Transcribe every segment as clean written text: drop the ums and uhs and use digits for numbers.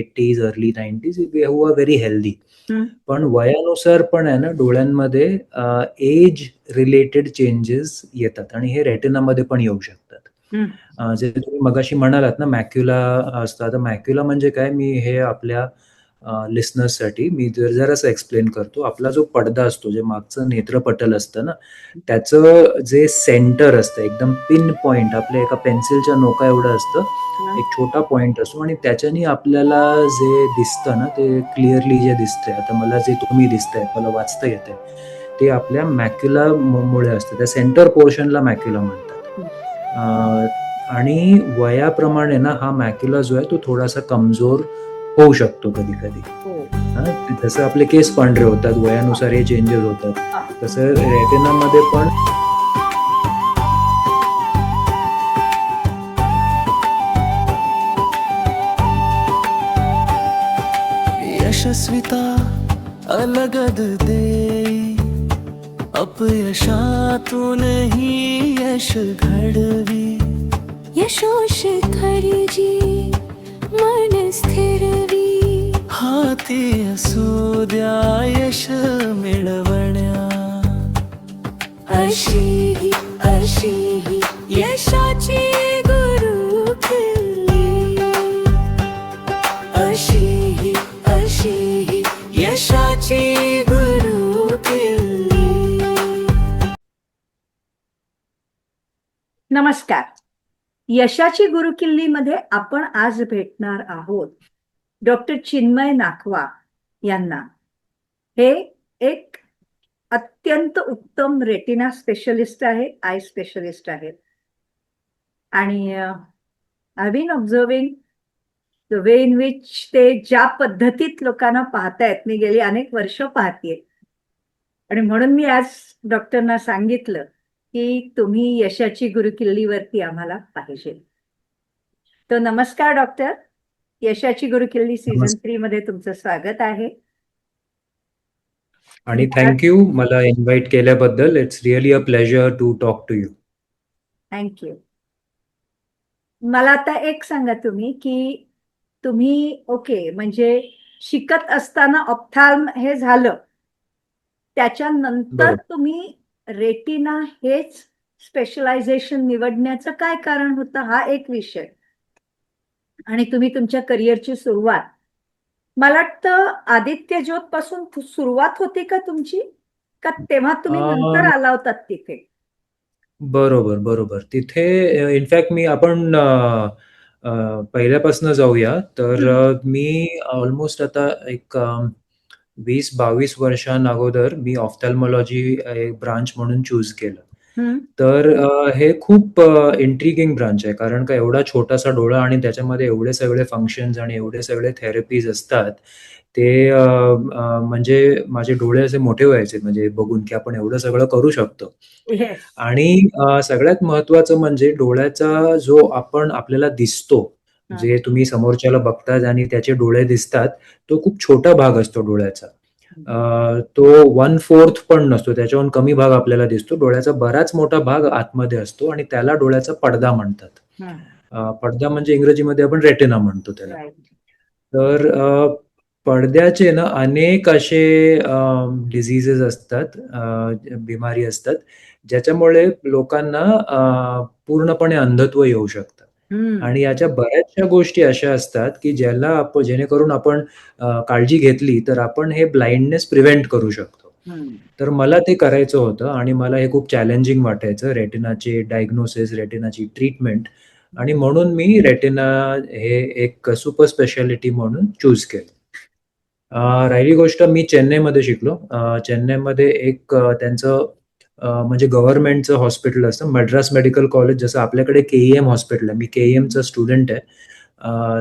80s, early 90s who are very healthy. हं. पण वयानुसार पण आहे ना डोळ्यांमध्ये एज रिलेटेड चेंजेस येतात आणि हे रेटिनामध्ये पण येऊ शकतात. हं. जे तुम्ही मगाशी म्हणालात ना मॅक्युला असतं. आता मॅक्युला म्हणजे काय? मी हे आपल्या लिसनर्ससाठी मी जरासं एक्सप्लेन करतो. आपला जो पडदा असतो, जे मागचं नेत्रपटल असतं ना, त्याचं जे सेंटर असतं एकदम पिन पॉइंट आपल्या एका पेन्सिलच्या नोका एवढं असतं. एक छोटा पॉइंट असतो आणि त्याच्यानी आपल्याला जे दिसतं ना, ते क्लिअरली जे दिसतंय. आता मला जे तुम्ही दिसताय, मला वाचता येतंय. ते आपल्या मॅक्युला मुळे असतं. त्या सेंटर पोर्शनला मॅक्युला म्हणतात. आणि वयाप्रमाणे ना हा मॅक्युला जो आहे तो थोडासा कमजोर होऊ शकतो कधी-कधी. जसं आपले केस पांढरे होतात, वयानुसार हे चेंजेस होतात. तसं रेटिनामध्ये पण यशस्विता अलगद दे, अपयशातूनही यश घडवी. यशोशिखरी मन स्थिरवी. हाती असू द्या यश मिळवण्या. अशी यशाची गुरुकिल्ली. अशी यशाची गुरुकिल्ली. नमस्कार. यशाची गुरुकिल्लीमध्ये आपण आज भेटणार आहोत डॉक्टर चिन्मय नाखवा यांना. हे एक अत्यंत उत्तम रेटिना स्पेशलिस्ट आहेत, आय स्पेशलिस्ट आहेत. आणि I been observing the way in which ते ज्या पद्धतीत लोकांना पाहतायत. मी गेली अनेक वर्ष पाहतेय आणि म्हणून मी आज डॉक्टरना सांगितलं की तुम्ही यशाची गुरुकिल्लीवरती आम्हाला पाहिजे. तर नमस्कार डॉक्टर. यशाची गुरुकिल्ली सीझन 3 मध्ये तुमचं स्वागत आहे. आणि थँक्यू मला इन्व्हाइट केल्याबद्दल. It's really a pleasure to talk to you. Thank you. मला आता एक सांगा तुम्ही की तुम्ही ओके म्हणजे शिकत असताना ऑप्थाल्म हे झालं, त्याच्यानंतर तुम्ही रेटिना हेच स्पेशलायझेशन निवडण्याचं काय कारण होतं हा एक विषय. आणि तुम्ही तुमच्या करिअरची सुरुवात मला वाटतं आदित्य ज्योत पासून सुरुवात होती का तुमची, का तेव्हा तुम्ही नंतर आला होतात तिथे? बरोबर. तिथे इनफॅक्ट आपण पहिल्यापासून जाऊया. तर मी ऑलमोस्ट आता एक 20-22 वर्षांअगोदर मी ऑफ्थॅल्मॉलॉजी एक ब्रांच म्हणून चूज केलं. तर हे खूप इंट्रिगिंग ब्रांच आहे. कारण का एवढा छोटासा डोळा आणि त्याच्यामध्ये एवढे सगळे फंक्शन्स आणि एवढे सगळे थेरपीज असतात. ते म्हणजे माझे डोळे असे मोठे व्हायचे म्हणजे बघून की आपण एवढं सगळं करू शकतो. आणि सगळ्यात महत्त्वाचं म्हणजे डोळ्याचा जो आपल्याला दिसतो, जे तुम्ही समोरच्याला बघतात आणि त्याचे डोळे दिसतात, तो खूप छोटा भाग असतो डोळ्याचा. तो 1/4 पण नसतो. त्याच्याहून कमी भाग आपल्याला दिसतो. डोळ्याचा बराच मोठा भाग आतमध्ये असतो आणि त्याला डोळ्याचा पडदा म्हणतात. पडदा म्हणजे इंग्रजीमध्ये आपण रेटिना म्हणतो त्याला. तर पडद्याचे ना अनेक असे डिसीजेस असतात, बिमारी असतात, ज्याच्यामुळे लोकांना पूर्णपणे अंधत्व येऊ शकतं. आणि याच्या बऱ्याचशा गोष्टी अशा असतात की जेणेकरून आपण काळजी घेतली तर आपण हे ब्लाइंडनेस प्रिव्हेंट करू शकतो. तर मला ते करायचं होतं आणि मला हे खूप चॅलेंजिंग वाटायचं, रेटिनाचे डायग्नोसिस, रेटिनाची ट्रीटमेंट. आणि म्हणून मी रेटिना हे एक सुपर स्पेशालिटी म्हणून चूज केलं. राहिली गोष्ट, मी चेन्नईमध्ये शिकलो. चेन्नईमध्ये एक त्यांचं म्हणजे गव्हर्नमेंटचं हॉस्पिटल असतं, मद्रास मेडिकल कॉलेज. जसं आपल्याकडे केईएम हॉस्पिटल आहे. मी केईएमचा स्टुडंट आहे.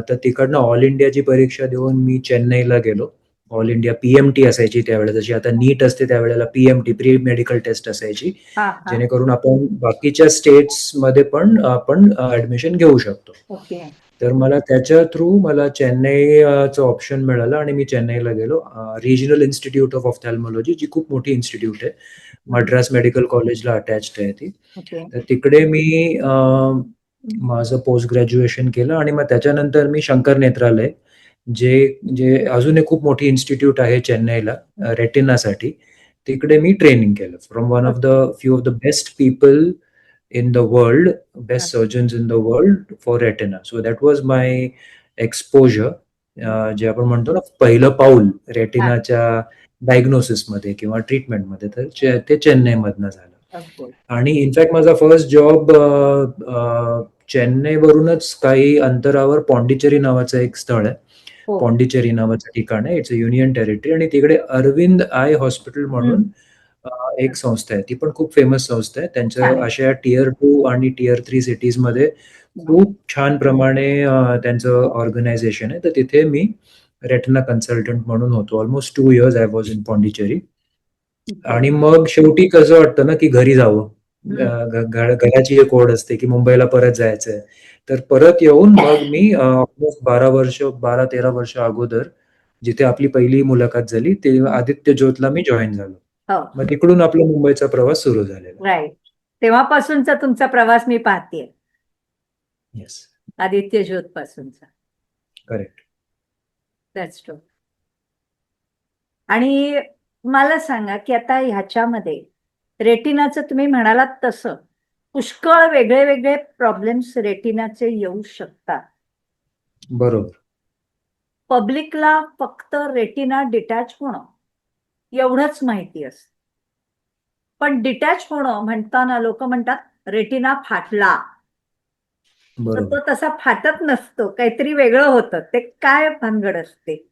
तर तिकडनं ऑल इंडियाची परीक्षा देऊन मी चेन्नईला गेलो. ऑल इंडिया पीएमटी असायची त्यावेळेला, जशी आता नीट असते त्यावेळेला पीएमटी, प्री मेडिकल टेस्ट असायची, जेणेकरून आपण बाकीच्या स्टेट्समध्ये पण आपण ऍडमिशन घेऊ शकतो. तर मला त्याच्या थ्रू मला चेन्नईचं ऑप्शन मिळालं आणि मी चेन्नईला गेलो. रिजनल इन्स्टिट्यूट ऑफ ऑफ्थॅल्मॉलॉजी, जी खूप मोठी इन्स्टिट्यूट आहे, मद्रास मेडिकल कॉलेजला अटॅच्ड आहे ती. तर तिकडे मी माझं पोस्ट ग्रॅज्युएशन केलं आणि मग त्याच्यानंतर मी शंकर नेत्रालय जे जे अजून एक खूप मोठी इन्स्टिट्यूट आहे चेन्नईला रेटिनासाठी. तिकडे मी ट्रेनिंग केलं from one of the few of the best people in the world, best surgeons in the world for retina. So that was my exposure. जे आपण म्हणतो ना पहिलं पाऊल रेटिनाच्या डायग्नोसिस मध्ये किंवा ट्रीटमेंट मध्ये, तर ते चेन्नईमधनं झालं. आणि इनफॅक्ट माझा फर्स्ट जॉब चेन्नईवरूनच काही अंतरावर पॉंडिचेरी नावाचं एक स्थळ आहे. पॉंडिचेरी नावाचं ठिकाण आहे. इट्स अ युनियन टेरिटरी आणि तिकडे अरविंद आय हॉस्पिटल म्हणून एक संस्था आहे. ती पण खूप फेमस संस्था आहे. त्यांच्या अशा टियर 2 आणि टियर 3 सिटीज मध्ये खूप छान प्रमाणे त्यांचं ऑर्गनायझेशन आहे. तर तिथे मी रेटिना कन्सल्टंट म्हणून होतो. Almost 2 years I was in Pondicherry. आणि मग शेवटी कसं वाटतं ना की घरी जावं. घराची एक ओढ असते की मुंबईला परत जायचंय. तर परत येऊन मग मी ऑलमोस्ट 12-13 वर्ष अगोदर जिथे आपली पहिली मुलाखत झाली ते आदित्य ज्योतला मी जॉईन झालो. मग तिकडून आपला मुंबईचा प्रवास सुरू झालेला. राईट. तेव्हापासूनचा तुमचा प्रवास मी पाहतेय. येस, आदित्य ज्योत पासूनचा. करेक्ट. That's true. आणि मला सांगा की आता ह्याच्यामध्ये रेटिनाचं तुम्ही म्हणालात तसं पुष्कळ वेगळे वेगळे प्रॉब्लेम्स रेटिनाचे येऊ शकतात. बरोबर. पब्लिकला फक्त रेटिना डिटॅच होणं एवढंच माहिती असतं. पण डिटॅच होणं म्हणताना लोक म्हणतात रेटिना फाटला. तर बरोबर. तो तसा फाटत नसतो, काहीतरी वेगळं होतं. ते काय भानगड असते?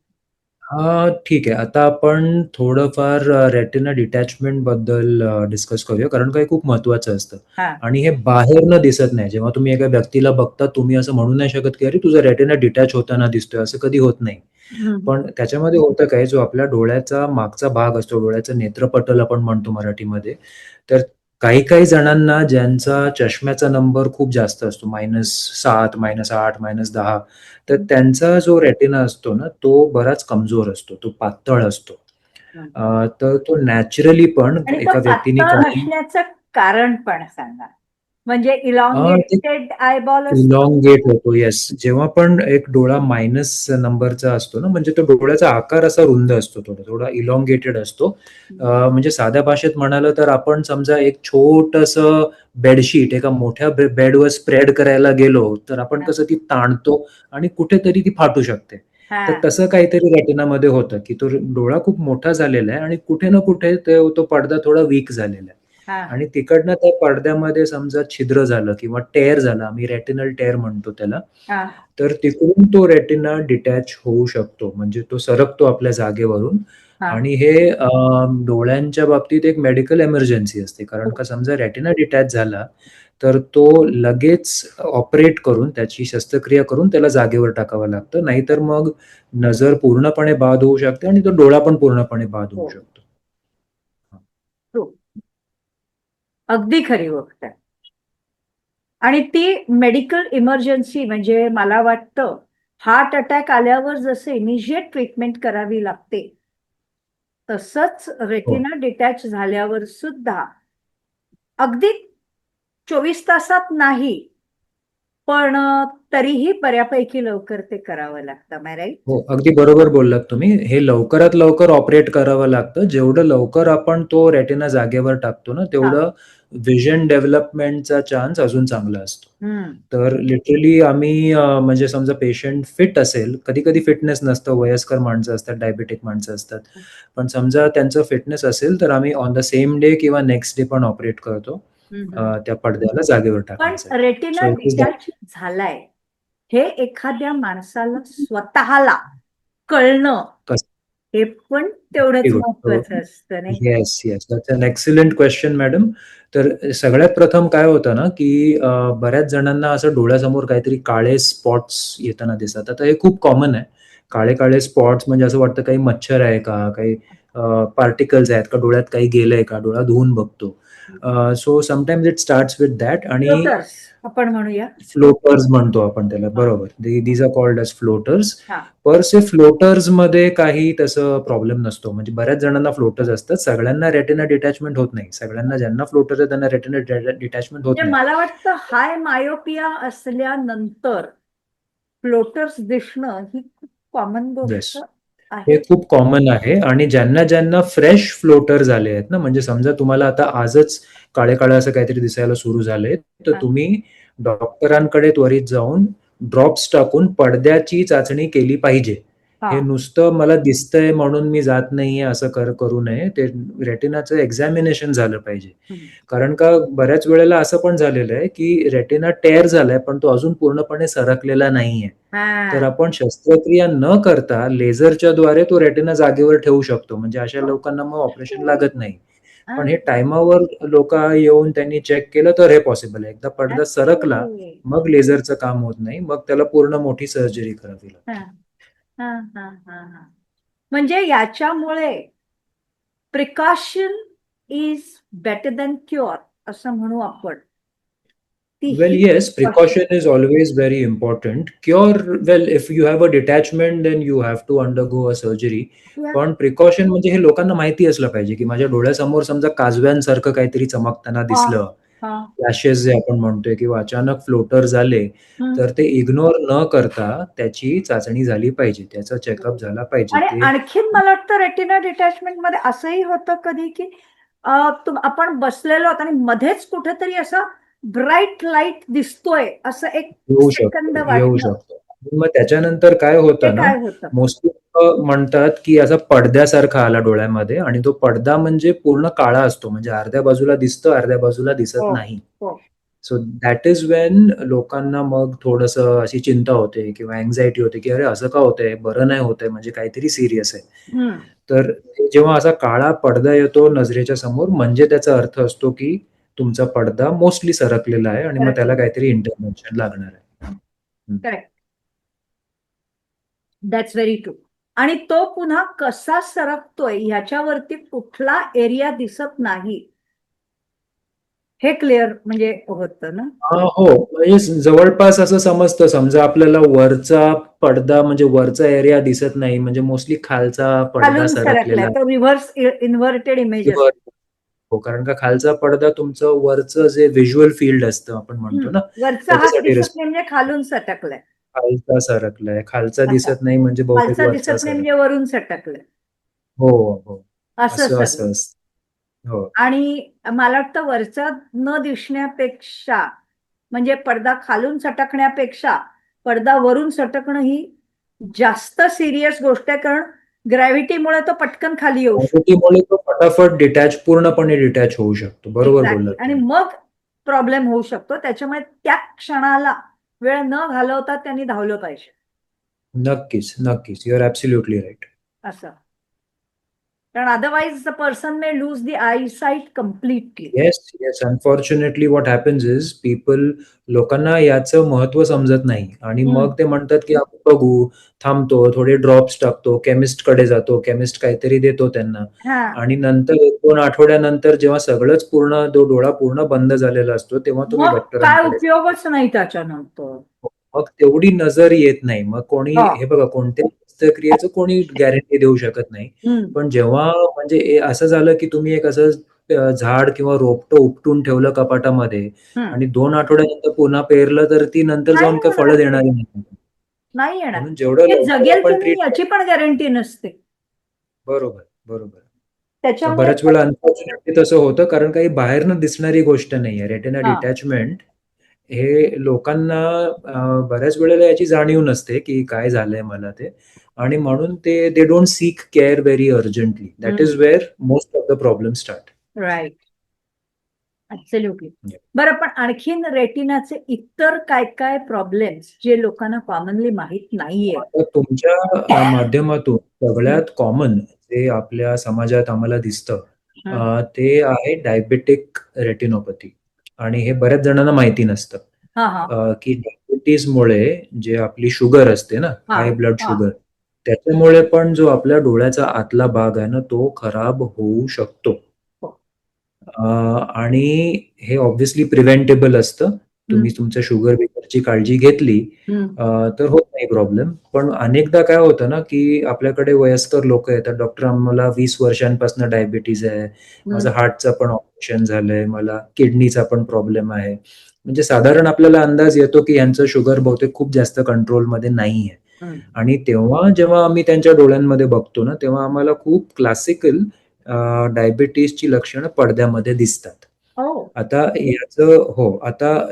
ठीक आहे. आता आपण थोडंफार रेटिना डिटॅचमेंट बद्दल डिस्कस करूया, कारण काही खूप महत्वाचं असतं. आणि हे बाहेरनं दिसत नाही. जेव्हा तुम्ही एका व्यक्तीला बघता तुम्ही असं म्हणू नाही शकत की अरे तुझा रेटिना डिटॅच होताना दिसतोय, असं कधी होत नाही. पण त्याच्यामध्ये होतं काय, जो आपल्या डोळ्याचा मागचा भाग असतो, डोळ्याचं नेत्रपटल आपण म्हणतो मराठीमध्ये, तर काही काही जणांना ज्यांचा चष्म्याचा नंबर खूप जास्त असतो, -7, -8, -10, तर त्यांचा जो रेटिना असतो ना तो बराच कमजोर असतो, तो पातळ असतो. तर तो नॅचरली पण एका व्यक्तीने काही असण्याचं कारण पण सांगा. म्हणजे इलॉंगेटेड आयबॉल इलॉंगेट होतो. येस, जेव्हा पण एक डोळा मायनस नंबरचा असतो ना, म्हणजे तो डोळ्याचा आकार असा रुंद असतो, थोडा इलॉंगेटेड असतो. म्हणजे साध्या भाषेत म्हणाल तर आपण समजा एक छोटंसं बेडशीट एका मोठ्या बेडवर स्प्रेड करायला गेलो तर आपण कसं ती ताणतो आणि कुठेतरी ती फाटू शकते. तर तसं काहीतरी रेटिनामध्ये होतं की तो डोळा खूप मोठा झालेला आहे आणि कुठे ना कुठे तो पडदा थोडा वीक झालेला आहे. आणि तिकडनं त्या पडद्यामध्ये समजा छिद्र झालं किंवा टेअर झाला, आम्ही रेटिनल टेअर म्हणतो त्याला, तर तिकडून तो रेटिना डिटॅच होऊ शकतो. म्हणजे तो सरकतो आपल्या जागेवरून. आणि हे डोळ्यांच्या बाबतीत एक मेडिकल एमर्जन्सी असते, कारण का समजा रेटिना डिटॅच झाला तर तो लगेच ऑपरेट करून त्याची शस्त्रक्रिया करून त्याला जागेवर टाकावं लागतं. नाहीतर मग नजर पूर्णपणे बाद होऊ शकते आणि तो डोळा पण पूर्णपणे बाद होऊ शकतो. अगदी खरी गोष्ट आहे. आणि ती मेडिकल इमर्जन्सी म्हणजे मला वाटतं हार्ट अटॅक आल्यावर जसं इमिजिएट ट्रीटमेंट करावी लागते तसंच रेटिना डिटॅच झाल्यावर सुद्धा अगदी 24 तासात नाही, पण तरीही बऱ्यापैकी लवकर ते करावं लागतं. राईट? हो, अगदी बरोबर बोललात तुम्ही. हे लवकरात लवकर ऑपरेट करावं लागतं. जेवढं लवकर आपण तो रेटिना जागेवर टाकतो ना, तेवढं व्हिजन डेव्हलपमेंटचा चान्स अजून चांगला असतो. तर लिटरली आम्ही म्हणजे समजा पेशंट फिट असेल, कधी-कधी फिटनेस नसतं, वयस्कर माणसं असतात, डायबेटिक माणसं असतात. पण समजा त्यांचं फिटनेस असेल तर आम्ही ऑन द सेम डे किंवा नेक्स्ट डे पण ऑपरेट करतो त्या पडद्याला जागेवर पण टाकण्यासाठी. रेटिना डिटॅच झालाय हे एखाद्या माणसाला स्वतःला कळणं हे पण तेवढंच महत्वाचं असतं, नाही? Yes, yes. That's an excellent question madam. तर सगळ्यात प्रथम काय होतं ना, की बऱ्याच जणांना असं डोळ्यासमोर काहीतरी काळे स्पॉट्स येताना दिसतात. आता हे खूप कॉमन आहे. काळे-काळे स्पॉट्स म्हणजे असं वाटतं काही मच्छर आहे का? काही पार्टिकल्स आहेत का? डोळ्यात काही गेलंय का? डोळा धुवून बघतो. So sometimes it starts with that आणि आपण म्हणूया फ्लोटर्स म्हणतो आपण त्याला, बरोबर. These are called as floaters. Per se floaters मध्ये काही तसं प्रॉब्लेम नसतो. म्हणजे बऱ्याच जणांना फ्लोटर्स असतात. सगळ्यांना रेटिना डिटॅचमेंट होत नाही. सगळ्यांना ज्यांना फ्लोटर्स आहे त्यांना रेटिना डिटॅचमेंट होत नाही. मला वाटतं हाय मायोपिया असल्यानंतर फ्लोटर्स दिसणं ही खूप कॉमन येस. गोष्ट हे आहे. खूप कॉमन आहे आणि ज्यांना फ्रेश फ्लोटर झाले आहेत ना, म्हणजे समजा तुम्हाला आता आजच काळे-काळे असं काहीतरी दिसायला सुरू झाले, तर हां. तुम्ही डॉक्टरांकडे त्वरित जाऊन ड्रॉप्स टाकून पडद्याची चाचणी केली पाहिजे. हे हां. नुसतं मला दिसतंय म्हणून मी जात नाहीये असं करू नये. ते रेटिनाचं एक्झामिनेशन झालं पाहिजे. हं. कारण का बऱ्याच वेळेला असं पण झालेलं आहे, की रेटिना टेअर झालाय, पण तो अजून पूर्णपणे सरकलेला नाहीये. तर हां. आपण शस्त्रक्रिया न करता लेझरच्या द्वारे तो रेटिना जागेवर ठेवू शकतो. म्हणजे अशा लोकांना मग ऑपरेशन लागत नाही. पण हां. हे टाईमावर लोकं येऊन त्यांनी चेक केलं तर हे पॉसिबल आहे. एकदा पडदा सरकला, ओके. मग लेझरचं काम होत नाही. मग त्याला पूर्ण मोठी सर्जरी करावी लागते. हां. हां, हां, हां, हां. म्हणजे याच्यामुळे precaution is better than cure असं म्हणू आपण. Well, तीही yes, precaution. precaution is always very important. Cure, well, if you have a detachment, then you have to undergo a surgery. Yeah. पण प्रिकॉशन म्हणजे हे लोकांना माहिती असलं पाहिजे, की माझ्या डोळ्यासमोर समजा काजव्यांसारखं काहीतरी चमकताना हां. दिसलं, हां. फ्लॅशेस जे आपण म्हणतोय किंवा अचानक फ्लोटर झाले, हं. तर ते इग्नोर न करता त्याची चाचणी झाली पाहिजे. त्याचा चेकअप झाला पाहिजे. आणि ते आणखीन मला वाटतं रेटिना डिटॅचमेंट मध्ये असंही होतं कधी की आपण बसलेलो आहोत आणि मध्येच कुठेतरी असं ब्राईट लाईट दिसतोय असं एक येऊ सेकंद शकतो, येऊ वाटलं. शकतो. मग त्याच्यानंतर काय ते होतं ना, काय होतं? मोस्टली म्हणतात, की असा पडद्यासारखा आला डोळ्यामध्ये आणि तो पडदा म्हणजे पूर्ण काळा असतो. म्हणजे अर्ध्या बाजूला दिसतं, अर्ध्या बाजूला दिसत हो. नाही. हो. सो दॅट इज व्हेन लोकांना मग थोडंसं अशी चिंता होते किंवा अँक्झायटी होते, की अरे असं का होतंय? बरं नाही होतंय म्हणजे काहीतरी सीरियस आहे. हं. तर जेव्हा असा काळा पडदा येतो नजरेच्या समोर म्हणजे त्याचा अर्थ असतो, की तुमचा पडदा मोस्टली सरकलेला आहे आणि मग त्याला काहीतरी इंटरव्हेन्शन लागणार आहे. हं. करेक्ट. That's very true. आणि तो पुन्हा कसा सरकतोय ह्याच्यावरती कुठला एरिया दिसत नाही. हे क्लिअर म्हणजे होतं ना? हो. म्हणजे जवळपास असं समजतं. समजा आपल्याला वरचा पडदा म्हणजे वरचा एरिया दिसत नाही, म्हणजे मोस्टली खालचा पडदा खालून सरकलाय. सरकलेला तो रिव्हर्स इन्व्हर्टेड इमेज किंवा हो, कारण का खालचा पडदा तुमचं वरचं जे व्हिज्युअल फील्ड असतं आपण म्हणतो ना, वरचा हात त्याच्यासाठी दिसत नाही म्हणजे खालून सटकलाय. खालचा सरकलाय. खालचा अच्छा. दिसत नाही म्हणजे बहुतेक खालचा वरचा दिसत नाही सरकलाय. म्हणजे वरून सटकलंय. हो, हो. असं असं सगळं. असं असतं. हो. आणि मला वाटतं वरचा न दिसण्यापेक्षा म्हणजे पडदा खालून सटकण्यापेक्षा पडदा वरून सटकणं ही जास्त सिरियस गोष्ट आहे. कारण ग्रॅव्हिटीमुळे तो पटकन खाली येऊ शकतो. ग्रॅव्हिटीमुळे तो फटाफट पूर्णपणे डिटॅच होऊ शकतो. बरोबर एक्झॅक्टली. बोललात आणि तुम्ही. मग प्रॉब्लेम होऊ शकतो. त्याच्यामुळे त्या क्षणाला वेळ न घालवता त्यांनी धावलं पाहिजे. नक्कीच, नक्कीच. You are absolutely right. असं. कारण otherwise the person may lose the eyesight completely. Yes, yes. Unfortunately what happens is लोकांना याचं महत्त्व समजत नाही आणि मग ते म्हणतात, की आपण बघू, थांबतो, थोडे ड्रॉप्स टाकतो, केमिस्टकडे जातो, केमिस्ट काहीतरी देतो त्यांना हां. आणि नंतर 1-2 आठवड्यानंतर जेव्हा सगळंच तो डोळा पूर्ण बंद झालेला असतो, तेव्हा तुम्ही मग काय डॉक्टरांकडे उपयोगच नाही त्याच्यानंतर. मग तेवढी नजर येत नाही. मग कोणी हो. हे बघा कोणत्याही शस्त्रक्रियेचं कोणी गॅरंटी देऊ शकत नाही. हं. पण जेव्हा म्हणजे असं झालं, की तुम्ही एक असं झाड किंवा रोपटं उपटून ठेवलं कपाटामध्ये हं. आणि 2 आठवड्यानंतर पुन्हा पेरलं, तर ती नंतर नाही जाऊन काही होणार फळं ते. देणारी नाही. नाही येणार. म्हणून जेवढं ते लवकर जगेल की आपण नाही याची पण गॅरंटी नसते. बरोबर, बरोबर. तर त्याच्यामुळे बऱ्याच वेळा अनफॉर्च्युनेटली तसं होतं, कारण काही बाहेरनं दिसणारी गोष्ट नाहीये. रेटिना हां. डिटॅचमेंट हे लोकांना बऱ्याच वेळेला याची जाणीव नसते, की काय झालंय मला ते आणि म्हणून they don't sick care very urgently. That is where most of the problem start. Right. Absolutely. बरं, पण आणखीन रेटिनाचे इतर काय प्रॉब्लेम्स जे लोकांना कॉमनली माहित नाहीये? आता तुमच्या माध्यमातून सगळ्यात कॉमन जे आपल्या समाजात आम्हाला दिसतं ते आहे डायबेटिक रेटिनोपॅथी आणि हे बऱ्याच जणांना माहिती नसतं. हां, हां. की डायबिटीजमुळे जे आपली शुगर असते ना, हां, हाय ब्लड हां. शुगर, त्याच्यामुळे पण जो आपल्या डोळ्याचा आतला भाग आहे ना, तो खराब होऊ शकतो. हो. आणि हे ऑब्व्हियसली प्रिव्हेंटेबल असतं. तुम्ही तुमच्या शुगर बिगरची काळजी घेतली तर होत नाही प्रॉब्लेम. पण अनेकदा काय होतं ना, की आपल्याकडे वयस्कर लोकं येतात, "डॉक्टर आम्हाला 20 वर्षांपासून डायबिटीज आहे. माझं हार्टचं पण ऑपरेशन झालंय. मला किडनीचा पण प्रॉब्लेम आहे." म्हणजे साधारण आपल्याला अंदाज येतो, की ह्यांचं शुगर बहुतेक खूप जास्त कंट्रोलमध्ये नाहीये. आणि तेव्हा जेव्हा आम्ही त्यांच्या डोळ्यांमध्ये बघतो ना, तेव्हा आम्हाला खूप क्लासिकल डायबिटीजची लक्षणं पडद्यामध्ये दिसतात. आता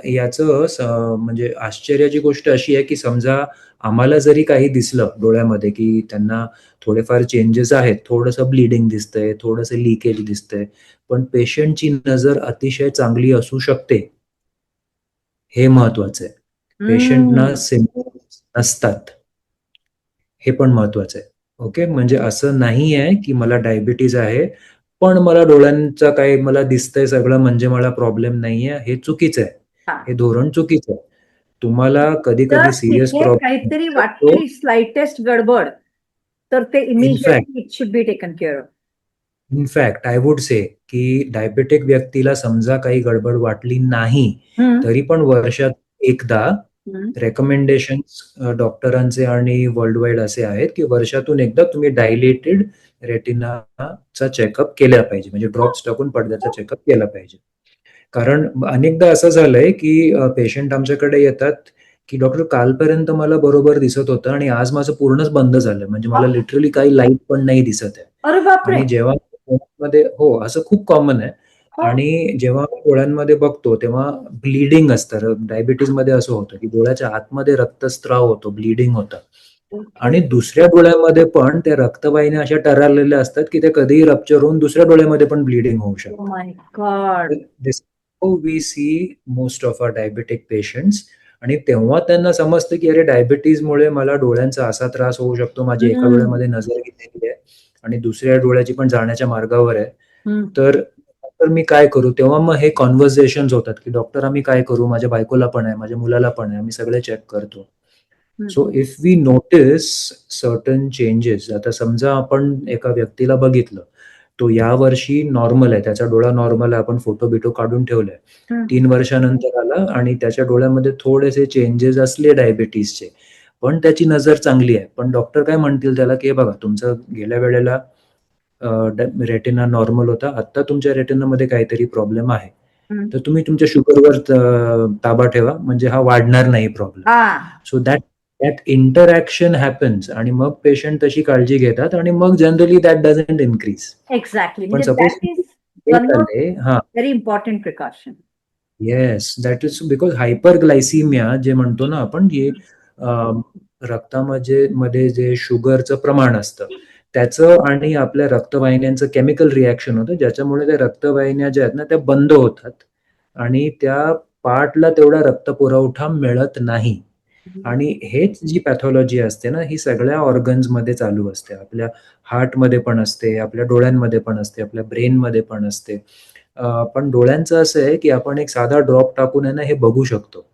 याचं म्हणजे आश्चर्याची गोष्ट अशी आहे, की समजा आम्हाला जरी काही दिसलं डोळ्यामध्ये, की त्यांना थोडेफार चेंजेस आहेत, थोडंसं ब्लीडिंग दिसतंय, थोडंसं लीकेज दिसतंय, पण पेशंटची नजर अतिशय चांगली असू शकते. हे महत्वाचं आहे. पेशंटना सिम्पटम्स नसतात. हे पण महत्वाचं आहे. ओके. म्हणजे असं नाही आहे, की मला डायबिटीज आहे, पण मला डोळ्यांचा काही मला दिसतंय सगळं म्हणजे मला प्रॉब्लेम नाहीये. हे चुकीचं आहे. हे धोरण चुकीचं आहे. तुम्हाला कधी-कधी सीरियस तिथे प्रॉब्लेम काहीतरी होऊ शकतो. वाटली स्लाइटेस्ट गडबड, तर ते immediately it should be taken care of. In fact I would say की डायबेटिक व्यक्तीला समजा काही गडबड वाटली नाही, तरी पण वर्षात एकदा रेकमेंडेशन्स डॉक्टरांचे आणि वर्ल्ड वाईड असे आहेत, की वर्षातून एकदा तुम्ही डायलेटेड रेटिनाचा चेकअप केला पाहिजे. म्हणजे ड्रॉप्स टाकून पडद्याचा चेकअप केला पाहिजे. कारण अनेकदा असं झालंय, की पेशंट आमच्याकडे येतात, की डॉक्टर कालपर्यंत मला बरोबर दिसत होतं आणि आज माझं पूर्णच बंद झालं. म्हणजे मला लिटरली काही लाईट पण नाही दिसत आहे. अरे बापरे! आणि जेव्हा डोळ्यांमध्ये हो, असं खूप कॉमन आहे. आणि जेव्हा डोळ्यांमध्ये बघतो तेव्हा ब्लीडिंग असतं. डायबिटीजमध्ये असं होतं, की डोळ्याच्या आतमध्ये रक्तस्राव होतो, ब्लीडिंग होतं. आणि दुसऱ्या डोळ्यामध्ये पण त्या रक्तवाहिन्या अशा टरारलेल्या असतात, की ते कधीही रप्चर होऊन दुसऱ्या डोळ्यामध्ये पण ब्लीडिंग होऊ शकतं. Oh my God. This we see most of our diabetic patients. आणि तेव्हा त्यांना समजतं, की अरे डायबिटीजमुळे मला डोळ्यांचा असा त्रास होऊ शकतो. माझी एका डोळ्यामध्ये नजर गेलेली आहे आणि दुसऱ्या डोळ्याची पण जाण्याच्या मार्गावर आहे. तर मी काय करू? तेव्हा मग हे कॉन्व्हर्सेशन्स होतात, की डॉक्टर आम्ही काय करू? माझ्या बायकोला पण आहे, माझ्या मुलाला पण आहे. आम्ही सगळे चेक करतो. So if we notice certain changes, आता समजा आपण एका व्यक्तीला बघितलं, तो यावर्षी नॉर्मल आहे, त्याचा डोळा नॉर्मल आहे, आपण फोटो-बिटो काढून ठेवलाय. 3 वर्षानंतर आला आणि त्याच्या डोळ्यामध्ये थोडेसे चेंजेस असले डायबिटीजचे, पण त्याची नजर चांगली आहे. पण डॉक्टर काय म्हणतील त्याला, की हे बघा तुमचं गेल्या वेळेला रेटिना नॉर्मल होता. आता तुमच्या रेटिनामध्ये काहीतरी प्रॉब्लेम आहे. तर तुम्ही तुमच्या शुगरवर ताबा ठेवा, म्हणजे हा वाढणार नाही problem. So that interaction happens आणि मग पेशंट तशी काळजी घेतात आणि मग generally that doesn't increase. Exactly. पण म्हणजे suppose very important precaution. Yes, that is because hyperglycaemia जे म्हणतो ना आपण, की रक्तामध्ये जे शुगरचं प्रमाण असतं, त्याचं आणि आपल्या रक्तवाहिन्यांचं केमिकल रिएक्शन होतं, ज्याच्यामुळे त्या रक्तवाहिन्या ज्या आहेत ना, त्या बंद होतात आणि त्या पार्टला तेवढा रक्तपुरवठा मिळत नाही. आणि हेच जी पॅथॉलॉजी असते ना, ही सगळ्या ऑर्गन्समध्ये चालू असते. आपल्या हार्टमध्ये पण असते, आपल्या डोळ्यांमध्ये पण असते, आपल्या ब्रेनमध्ये पण असते. पण डोळ्यांचं असं आहे, की आपण एक साधा ड्रॉप टाकून आहे ना, हे बघू शकतो.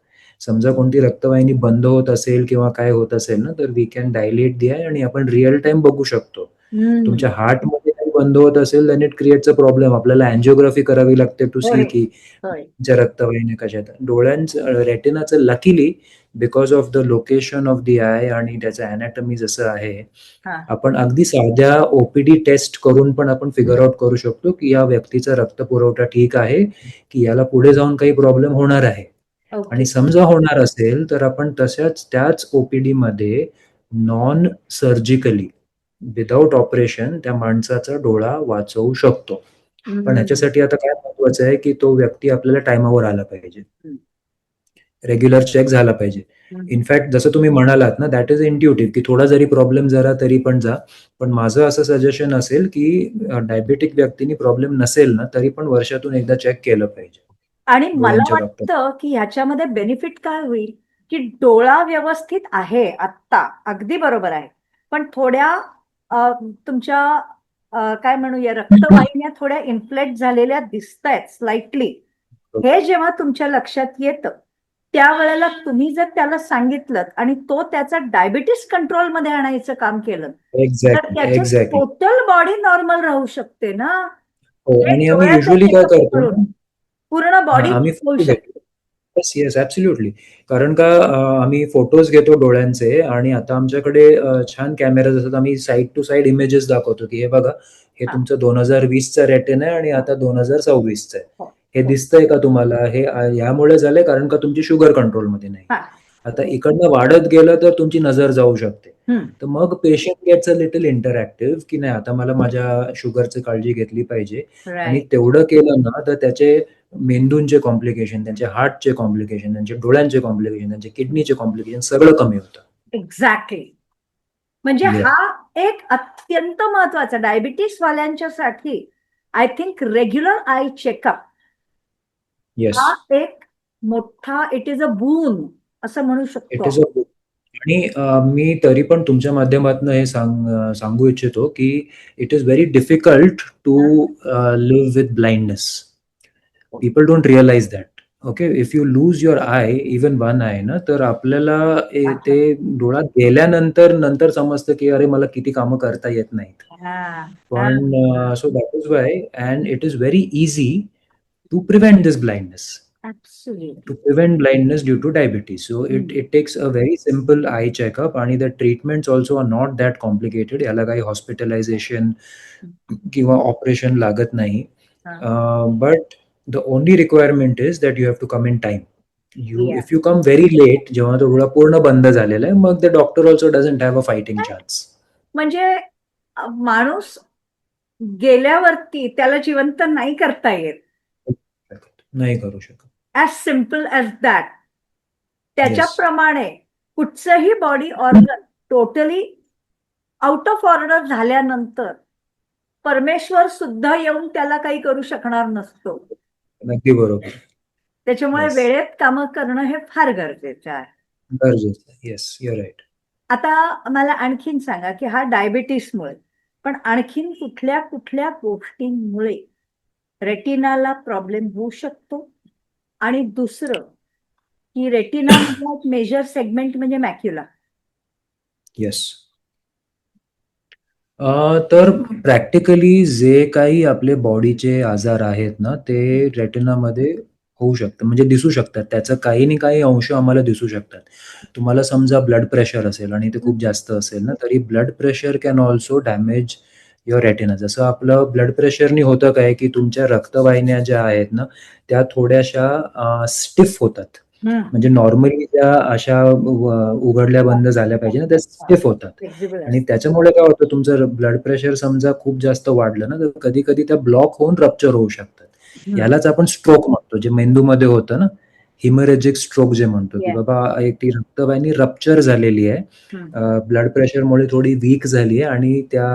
समजा कोणती रक्तवाहिनी बंद होत असेल किंवा काय होत असेल ना, तर we can dilate the eye आणि आपण रिअल टाईम बघू शकतो. तुमच्या हार्टमध्ये काही बंद होत असेल, then it creates a problem. आपल्याला अँजिओग्राफी करावी लागते टू सी की तुमच्या रक्तवाहिन्या कशा आहेत. डोळ्यांचं रेटिनाचं luckily because of the location of the eye आणि त्याचं अॅनाटॉमी जसं आहे, आपण अगदी साध्या ओपीडी टेस्ट करून पण आपण फिगर आउट करू शकतो, की या व्यक्तीचा रक्तपुरवठा ठीक आहे, की याला पुढे जाऊन काही प्रॉब्लेम होणार आहे. आणि समजा होणार असेल, तर आपण त्याच ओपीडीमध्ये नॉन सर्जिकली विदाऊट ऑपरेशन त्या माणसाचा डोळा वाचवू शकतो. पण ह्याच्यासाठी आता काय महत्वाचं आहे, की तो व्यक्ती आपल्याला टाइमावर आला पाहिजे. रेग्युलर चेक झाला पाहिजे. इनफॅक्ट जसं तुम्ही म्हणालात ना, दॅट इज इंट्युटिव्ह, की थोडा जरी प्रॉब्लेम झाला तरी पण जा. पण माझं असं सजेशन असेल, की डायबेटिक व्यक्तींनी प्रॉब्लेम नसेल ना, तरी पण वर्षातून एकदा चेक केलं पाहिजे. आणि मला वाटतं, की ह्याच्यामध्ये बेनिफिट काय होईल, की डोळा व्यवस्थित आहे आत्ता, अगदी बरोबर आहे. पण थोड्या तुमच्या काय म्हणूया, रक्तवाहिन्या थोड्या इन्फ्लेट झालेल्या दिसतायत स्लाइटली. हे जेव्हा तुमच्या लक्षात येतं, त्यावेळेला तुम्ही जर त्याला सांगितलं आणि तो त्याचा डायबिटीस कंट्रोलमध्ये आणायचं काम केलं, तर त्याची टोटल बॉडी नॉर्मल राहू शकते ना. आणि आम्ही युजली काय करतो, पूर्ण बॉडी आम्ही येस येस ऍब्सोल्युटली. कारण का आम्ही फोटोज घेतो डोळ्यांचे आणि आता आमच्याकडे छान कॅमेराज असतात. आम्ही साईड टू साईड इमेजेस दाखवतो, की हे बघा, हे तुमचं 2020चा रेटिना आहे आणि आता 2026चा आहे. हे दिसतंय का तुम्हाला? हे यामुळे झालंय कारण का तुमची शुगर कंट्रोलमध्ये नाही. आता इकडनं वाढत गेलं तर तुमची नजर जाऊ शकते. हम्म. तर मग patient gets a little interactive की नाही आता मला माझ्या शुगरची काळजी घेतली पाहिजे आणि राईट. तेवढं केलं ना तर त्याचे मेंदूंचे कॉम्प्लिकेशन, त्यांचे हार्टचे कॉम्प्लिकेशन, त्यांचे डोळ्यांचे कॉम्प्लिकेशन, त्यांचे किडनीचे कॉम्प्लिकेशन सगळं कमी होतं. एक्झॅक्टली. म्हणजे Yeah. हा एक अत्यंत महत्वाचा डायबिटीस वाल्यांच्यासाठी I think regular eye checkup yes. हा एक मोठा इट इज अ बून असं म्हणू इट शकतो. इज अ आणि मी तरी पण तुमच्या माध्यमातून हे सांगू इच्छितो की it is very difficult to live with blindness. People don't realise that. Okay, if you lose your eye, even one eye ना, तर आपल्याला ते डोळा गेल्यानंतर समजतं की अरे मला किती कामं करता येत नाहीत. पण so that is why and it is very easy to prevent this blindness. To prevent blindness due to diabetes. So it takes a very simple eye checkup आणि the treatments also are not that complicated. याला काही hospitalization किंवा operation लागत नाही. But the only requirement is that you have to come in time. If you come very late, जेव्हा तो डोळा पूर्ण बंद झालेला आहे, मग the doctor also doesn't have a fighting chance. म्हणजे माणूस गेल्यावरती त्याला जिवंत नाही करता येत. नाही करू शकत. As simple as that. त्याच्याप्रमाणे कुठचंही body organ totally out of order झाल्यानंतर परमेश्वर सुद्धा येऊन त्याला काही करू शकणार नसतो. अगदी बरोबर. त्याच्यामुळे Yes. वेळेत कामं करणं हे फार गरजेचं आहे. गरजेचं. Yes, you're right. आता मला आणखीन सांगा की हा डायबिटीसमुळे पण आणखीन कुठल्या कुठल्या गोष्टींमुळे रेटिनाला प्रॉब्लेम होऊ शकतो. आणि दुसरं की रेटिना मेजर सेगमेंट म्हणजे मॅक्युला. येस. तर प्रॅक्टिकली जे काही आपले बॉडीचे आजार आहेत ना, ते रेटिनामध्ये होऊ शकतं, म्हणजे दिसू शकतात. त्याचं काही ना काही अंश आम्हाला दिसू शकतात. तुम्हाला समजा ब्लड प्रेशर असेल आणि ते खूप जास्त असेल ना, तरी blood pressure can also damage your retina. जसं आपलं ब्लड प्रेशरनी होतं काय, की तुमच्या रक्तवाहिन्या ज्या आहेत ना, त्या थोड्याशा स्टिफ होतात. म्हणजे नॉर्मली त्या अशा उघडल्या बंद झाल्या पाहिजे ना, त्या स्टिफ होतात. आणि त्याच्यामुळे काय होतं, तुमचं ब्लड प्रेशर समजा खूप जास्त वाढलं ना, तर कधी-कधी त्या ब्लॉक होऊन रप्चर होऊ शकतात. यालाच आपण स्ट्रोक म्हणतो, जे मेंदूमध्ये होतं ना, हिमोरेजिक स्ट्रोक जे म्हणतो, की बाबा एक ती रक्तवाहिनी रप्चर झालेली आहे. ब्लड प्रेशरमुळे थोडी वीक झाली आहे आणि त्या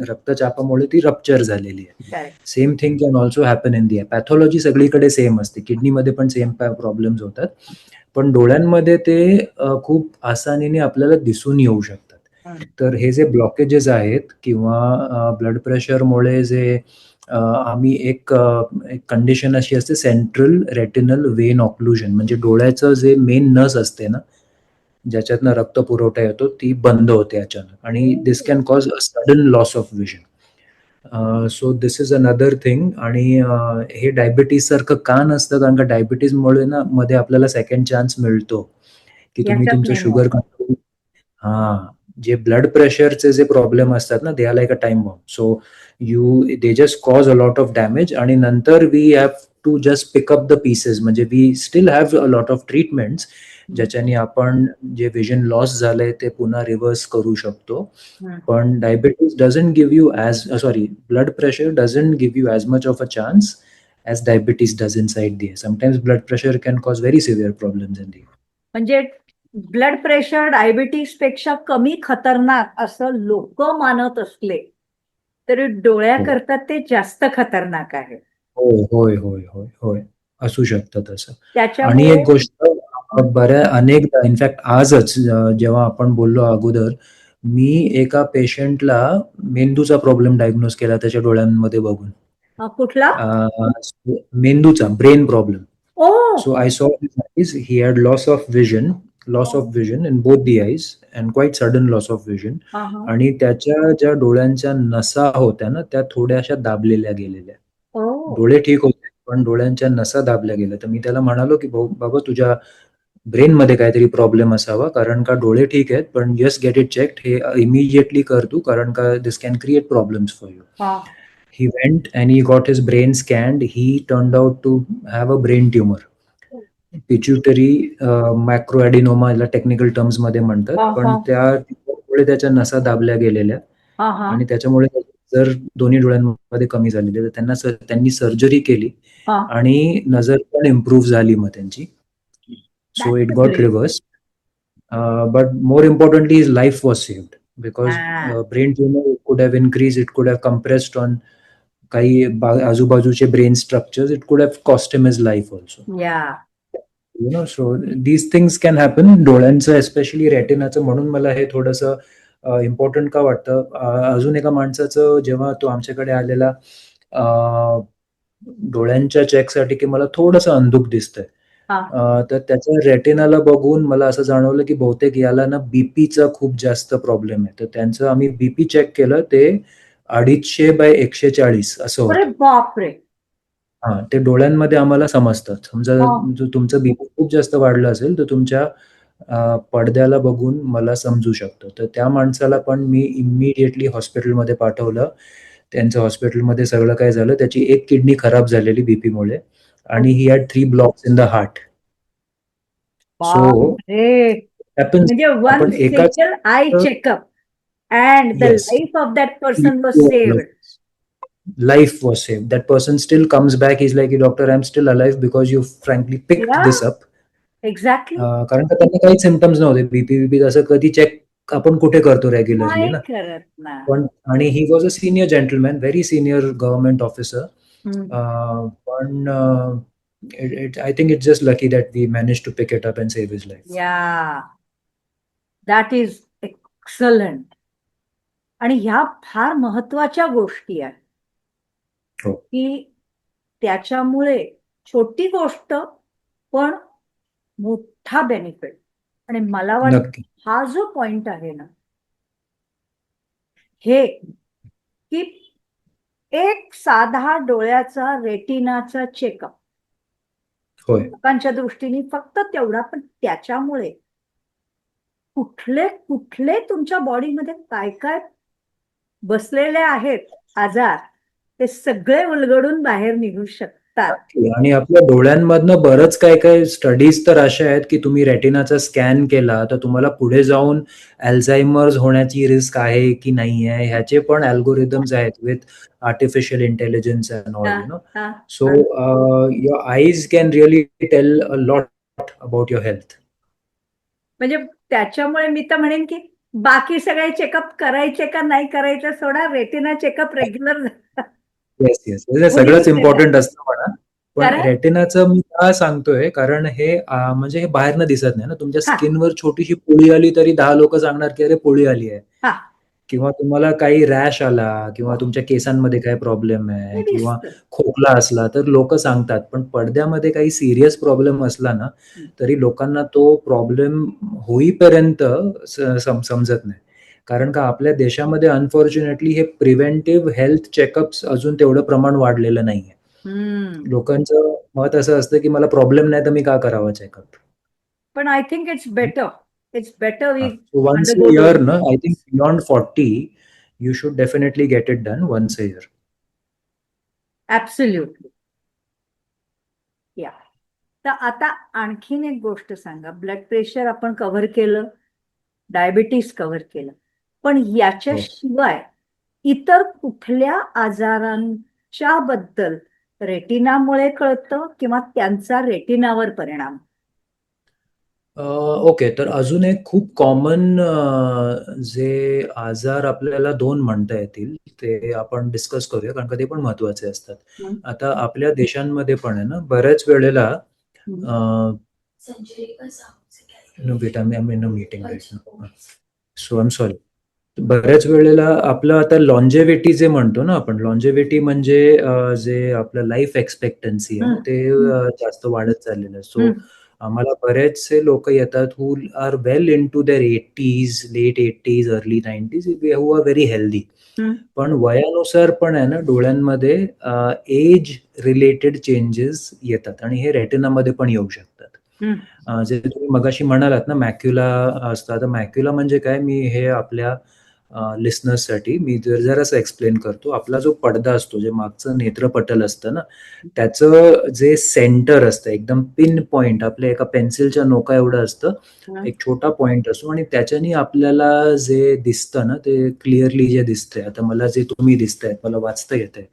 रक्तचापामुळे ती रप्चर झालेली आहे. Same thing can also happen in the I. Pathology सगळीकडे सेम असते. किडनीमध्ये पण सेम प्रॉब्लेम्स होतात. पण डोळ्यांमध्ये ते खूप आसानीने आपल्याला दिसून येऊ शकतात. तर हे जे ब्लॉकेजेस आहेत किंवा ब्लड प्रेशरमुळे जे आम्ही एक कंडिशन अशी असते, सेंट्रल रेटिनल वेन ऑक्लुजन, म्हणजे डोळ्याचं जे मेन नस असते ना, ज्याच्यातनं रक्त पुरवठा येतो, ती बंद होते अचानक आणि this can cause a sudden loss of vision. So this is another thing. आणि हे डायबिटीज सारखं का नसतं, कारण का डायबिटीजमुळे ना मध्ये आपल्याला सेकंड चान्स मिळतो की तुम्ही तुमचं शुगर कंट्रोल. जे ब्लड प्रेशरचे जे प्रॉब्लेम असतात ना, they are like a time bomb. So they just cause a lot of damage आणि नंतर we have to just pick up the pieces. म्हणजे we still have a lot of treatments ज्याच्याने आपण जे विजन लॉस झालंय ते पुन्हा reverse करू शकतो. पण diabetes doesn't give you blood pressure doesn't give you as much of a chance as diabetes does inside the eye. Sometimes blood pressure can cause very severe problems in the eye. म्हणजे blood pressure diabetes पेक्षा कमी खतरनाक असं लोक मानत असले तरी डोळ्याकरता ते जास्त खतरनाक आहे. होय होय होय होय असू शकतं तसं. त्याच्यामुळे आणि एक गोष्ट अनेकदा, इनफॅक्ट आजच जेव्हा आपण बोललो अगोदर, मी एका पेशंटला मेंदूचा प्रॉब्लेम डायग्नोज केला त्याच्या डोळ्यांमध्ये बघून. कुठला? मेंदूचा, brain problem. So I saw his eyes. He had loss of vision in both the eyes and quite sudden loss of vision. आणि त्याच्या ज्या डोळ्यांच्या नसा होत्या ना, त्या थोड्याशा दाबलेल्या गेलेल्या. डोळे ठीक होते, पण डोळ्यांच्या नसा दाबल्या गेल्या. तर मी त्याला म्हणालो की बाबा तुझ्या ब्रेन मध्ये काहीतरी प्रॉब्लेम असावा, कारण का डोळे ठीक आहेत, पण जस्ट गेट इट चेक्ड. हे इमिजिएटली कर तू, कारण का this can create problems for you. He went and he got his brain scanned. He turned out to have a brain tumor. Pituitary macroadenoma याला टेक्निकल टर्म्स मध्ये म्हणतात, पण त्यामुळे त्याच्या नसा दाबल्या गेलेल्या आणि त्याच्यामुळे जर दोन्ही डोळ्यांमध्ये कमी झालेले, तर त्यांनी सर्जरी केली आणि नजर पण इम्प्रूव्ह झाली मग त्यांची. So it got reversed, but more importantly his life was saved because brain tumour could have increase, it could have compressed on काही आजूबाजूचे brain structures, it could have cost him his life also. You know, so these things can happen डोळ्यांचं, especially रेटिनाचं. म्हणून मला हे थोडंसं important का वाटतं. अजून एका माणसाचं जेव्हा तो आमच्याकडे आलेला डोळ्यांच्या चेकसाठी की मला थोडंसं अंधुक दिसतंय, तर त्याच्या रेटिनाला बघून मला असं जाणवलं की बहुतेक याला ना बीपीचा खूप जास्त प्रॉब्लेम आहे. तर त्यांचं आम्ही बीपी चेक केलं, ते 250/140 असं होतं. बापरे. ते डोळ्यांमध्ये आम्हाला समजतं. समजा जर तुमचं बीपी खूप जास्त वाढलं असेल तर तुमच्या पडद्याला बघून मला समजू शकतं. तर त्या माणसाला पण मी इमिडिएटली हॉस्पिटलमध्ये पाठवलं. त्यांचं हॉस्पिटलमध्ये सगळं काय झालं, त्याची एक किडनी खराब झालेली बीपीमुळे आणि he had 3 blocks in the heart. So म्हणजे one single eye checkup and the life of that person was saved. Life was saved. That person still comes back. He's like, doctor, I'm still alive because you frankly picked this up. Exactly. कारण का त्यांना काही symptoms नव्हते. BP असं कधी check आपण कुठे करतो रेग्युलरली ना. पण आणि he was a senior gentleman, very senior government officer. पण I think it's just lucky that we managed to pick it up and save his life. Yeah, that is excellent. आणि ह्या फार महत्वाच्या गोष्टी आहेत की त्याच्यामुळे छोटी गोष्ट पण मोठा बेनिफिट. आणि मला वाटतं हा जो पॉइंट आहे ना, हे की एक साधा डोळ्याचा रेटिनाचा चेकअप लोकांच्या दृष्टीने फक्त तेवढा, पण त्याच्यामुळे कुठले कुठले तुमच्या बॉडीमध्ये काय काय बसलेले आहेत आजार, ते सगळे उलगडून बाहेर निघू शकतात. आणि आपल्या डोळ्यांमधनं बरंच काय काय स्टडीज तर अशा आहेत की तुम्ही रेटिनाचा स्कॅन केला तर तुम्हाला पुढे जाऊन अल्झायमर्स होण्याची रिस्क आहे की नाही आहे ह्याचे पण अल्गोरिदम्स आहेत with artificial intelligence and all, U know. So your eyes can really tell a lot about your health. म्हणजे त्याच्यामुळे मी तर म्हणेन की बाकी सगळे चेकअप करायचे का नाही करायचं सोडा, रेटिना चेकअप रेग्युलर. येस सगळंच इम्पॉर्टंट असतं म्हणा. पण रेटिनाचं मी का सांगतोय, कारण हे म्हणजे हे बाहेरनं दिसत नाही ना. तुमच्या स्किनवर छोटीशी पोळी आली तरी 10 लोक सांगणार की अरे पोळी आली आहे, किंवा तुम्हाला काही रॅश आला, किंवा तुमच्या केसांमध्ये काय प्रॉब्लेम आहे, किंवा खोकला असला तर लोक सांगतात. पण पडद्यामध्ये काही सिरियस प्रॉब्लेम असला ना तरी लोकांना तो प्रॉब्लेम होईपर्यंत समजत नाही. कारण का आपल्या देशामध्ये अनफॉर्च्युनेटली हे प्रिव्हेंटिव्ह हेल्थ चेकअप्स अजून तेवढं प्रमाण वाढलेलं नाहीये. लोकांचं मत असं असतं की मला प्रॉब्लेम नाही तर मी का करावा चेकअप. पण I think it's better once a year, no? I think beyond 40 you should definitely get it done once a year. Absolutely. Yeah. तर आता आणखीन एक गोष्ट सांगा. ब्लड प्रेशर आपण कव्हर केलं, डायबिटीस कव्हर केलं, पण याच्याशिवाय इतर कुठल्या आजारांच्या बद्दल रेटिनामुळे कळतं किंवा त्यांचा रेटिनावर परिणाम? ओके, तर अजून एक खूप कॉमन जे आजार आपल्याला 2 म्हणता येतील ते आपण डिस्कस करूया, कारण का ते पण महत्वाचे असतात. आता आपल्या देशांमध्ये पण आहे ना, बऱ्याच वेळेला meeting so I am sorry. बऱ्याच वेळेला आपलं आता लॉन्जेव्हिटी जे म्हणतो ना आपण, लॉन्जेव्हिटी म्हणजे जे आपलं लाईफ एक्सपेक्टन्सी आहे ते जास्त वाढत चाललेलं आहे. सो आम्हाला बरेचसे लोक येतात who are well into their 80s, late 80s, early 90s, who are very healthy. पण वयानुसार पण आहे ना डोळ्यांमध्ये एज रिलेटेड चेंजेस येतात आणि हे रेटिनामध्ये पण येऊ शकतात. जे तुम्ही मगाशी म्हणालात ना मॅक्युला असतात. मॅक्युला म्हणजे काय, मी हे आपल्या लिस्नर्ससाठी मी जरासं एक्सप्लेन करतो. आपला जो पडदा असतो, जे मागचं नेत्रपटल असतं ना, त्याचं जे सेंटर असतं एकदम पिन पॉइंट आपल्या एका पेन्सिलच्या नोका एवढं असतं. एक छोटा पॉइंट असतो आणि त्याच्याने आपल्याला जे दिसतं ना, ते क्लिअरली जे दिसतंय, आता मला जे तुम्ही दिसतायत, मला वाचता येतंय,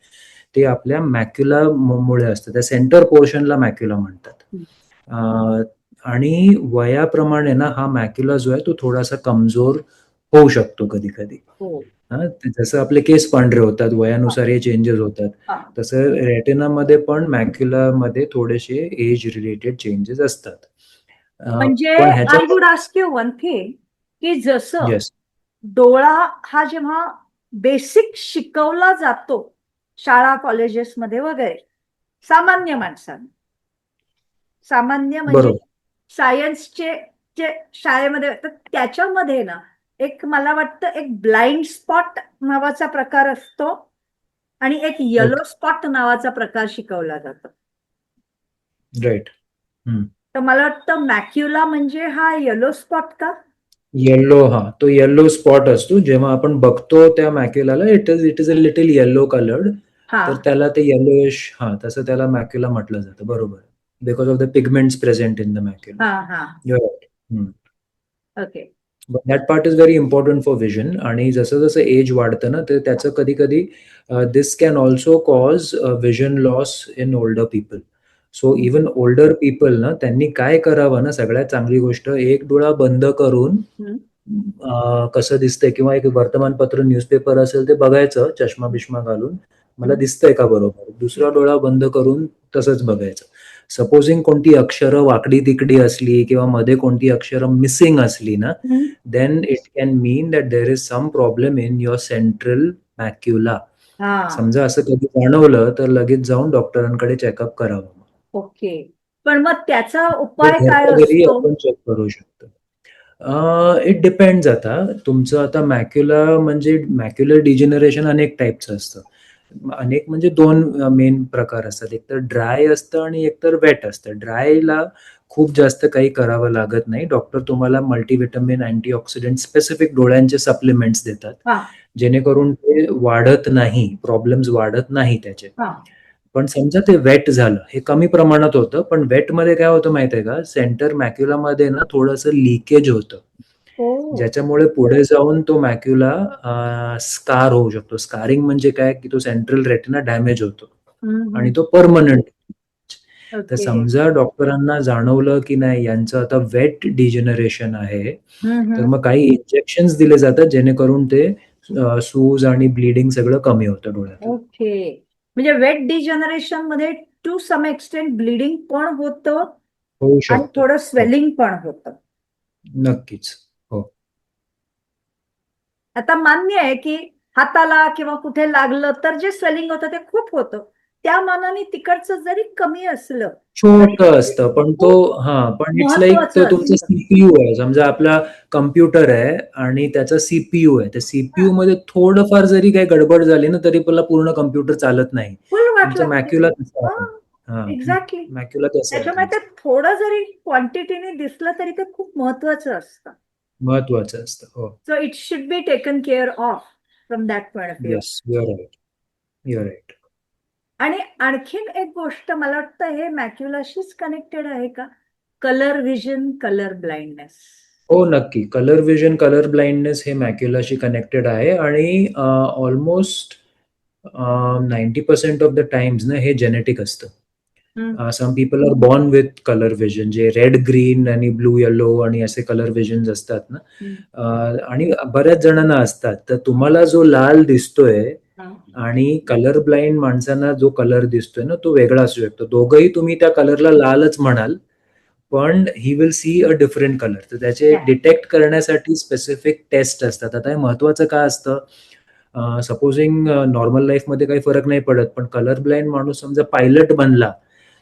ते आपल्या मॅक्युला मुळे असतं. त्या सेंटर पोर्शनला मॅक्युला म्हणतात. आणि वयाप्रमाणे ना हा मॅक्युला जो आहे तो थोडासा कमजोर होऊ शकतो कधी-कधी. हो. जसं आपले केस पांढरे होतात, वयानुसार हे चेंजेस होतात. तसं रेटिनामध्ये पण मॅक्युलामध्ये थोडेसे एज रिलेटेड चेंजेस असतात. म्हणजे पण आय वुड ह्याच्यामध्ये आस्क यू वन थिंग, की जसं येस. डोळा हा जेव्हा बेसिक शिकवला जातो शाळा कॉलेजेसमध्ये वगैरे सामान्य माणसांना, सामान्य म्हणजे बरोबर. सायन्सचे जे शाळेमध्ये तर त्याच्यामध्ये ना एक मला वाटतं एक ब्लाइंड स्पॉट नावाचा प्रकार असतो आणि एक येलो ओके. स्पॉट नावाचा प्रकार शिकवला जातो. राइट. तर मला वाटतं मॅक्युला म्हणजे हा येलो स्पॉट का? येलो, तो येलो स्पॉट असतो. जेव्हा आपण बघतो त्या मॅक्युलाला it is a little yellow coloured. तर त्याला ते येलोइश तसं त्याला मॅक्युला म्हटलं जातं. बरोबर. Because of the pigments present in the macula. You are right. Okay. That part is very important for vision. आणि जसं जसं एज वाढतं ना, तर त्याचं कधी-कधी this can also cause vision loss in older people. So even older people ना, त्यांनी काय करावं ना, सगळ्यात चांगली गोष्ट, एक डोळा बंद करून कसं दिसतंय किंवा एक वर्तमानपत्र न्यूजपेपर असेल ते बघायचं चष्मा-बिष्मा घालून. मला दिसतंय का बरोबर? दुसरा डोळा बंद करून तसंच बघायचं. सपोजिंग कोणती अक्षरं वाकडी-तिकडी असली किंवा मध्ये कोणती अक्षरं मिसिंग असली ना, then it can mean that there is some problem in your central macula. समजा असं कधी जाणवलं तर लगेच जाऊन डॉक्टरांकडे चेकअप करावं. ओके. पण मग त्याचा ते उपाय काय घरच्या घरी असतो? आपण चेक करू शकतो. It depends. आता तुमचं आता मॅक्युला म्हणजे मॅक्युलर डिजेनरेशन अनेक टाइपचं असतं. अनेक म्हणजे 2 मेन प्रकार असतात. एक तर ड्राय असतं आणि एक तर वेट असतं. ड्रायला खूप जास्त काही करावं लागत नाही. डॉक्टर तुम्हाला मल्टीव्हिटॅमिन, अँटीऑक्सिडंट स्पेसिफिक डोळ्यांचे सप्लिमेंट्स देतात. जेणेकरून ते वाढत नाही, प्रॉब्लेम्स वाढत नाही त्याचे. पण समजा ते वेट झालं, हे कमी प्रमाणात होतं, पण वेटमध्ये काय होतं माहिती आहे का? सेंटर मॅक्युलामध्ये ना थोडंसं लीकेज होतं. ज्याच्यामुळे पुढे जाऊन तो मॅक्युला स्कार होऊ शकतो. स्कारिंग म्हणजे काय, की तो सेंट्रल रेटिना डॅमेज होतो आणि तो परमनंट. तर समजा डॉक्टरांना जाणवलं की नाही यांचं आता वेट डिजेनरेशन आहे, तर मग काही इंजेक्शन्स दिले जातात जेणेकरून ते सूज आणि ब्लिडिंग सगळं कमी होतं डोळ्यातलं. ओके. म्हणजे वेट डिजनरेशन मध्ये टू सम एक्सटेंट ब्लिडिंग पण होतं होऊ आणि शकतं. थोडं स्वेलिंग पण होतं. नक्कीच. हो. आता मान्य आहे की हाताला किंवा कुठे लागलं तर जे स्वेलिंग होतं ते खूप होतं. त्या मानाने तिकडचं जरी कमी असलं छोटं असतं, पण पण इट्स लाइक तो महत्वाचं तुमचा असतं. सीपीयू आहे. समजा आपला कॉम्प्युटर आहे आणि त्याचा सीपीयू आहे. त्या सीपीयूमध्ये थोडंफार जरी काही गडबड झाली ना, तरी मला पूर्ण कॉम्प्युटर चालत नाही. फुल वाट तुमचा लागते. मॅक्युला तसा आहे. एक्झॅक्टली. मॅक्युला तसा आहे त्याच्यामुळे ते तुमचा. थोडं जरी क्वांटिटीने दिसलं तरी ते खूप महत्वाचं असतं. महत्वाचं असतं. हो. So it should be taken care of from that point of view. Yes, you are right. You are right. आणि आणखीन एक गोष्ट मला वाटतं हे मॅक्युलाशीच कनेक्टेड आहे का? Colour vision, colour blindness. हो, नक्की. कलर व्हिजन, कलर ब्लाइंडनेस हे मॅक्युलाशी कनेक्टेड आहे आणि ऑलमोस्ट 90% ऑफ द टाइम्स ना हे जेनेटिक असतं. Some people are born with colour vision, जे रेड, ग्रीन आणि ब्लू, येलो आणि असे कलर व्हिजन्स असतात ना. आणि बऱ्याच जणांना असतात. तर तुम्हाला जो लाल दिसतोय आणि कलर ब्लाइंड माणसांना जो कलर दिसतोय ना, तो वेगळा असू शकतो. दोघंही तुम्ही त्या कलरला लालच म्हणाल, पण he will see a different colour. तर त्याचे डिटेक्ट करण्यासाठी स्पेसिफिक टेस्ट असतात. आता हे महत्वाचं का असतं? सपोजिंग नॉर्मल लाईफमध्ये काही फरक नाही पडत, पण कलर ब्लाइंड माणूस समजा पायलट बनला,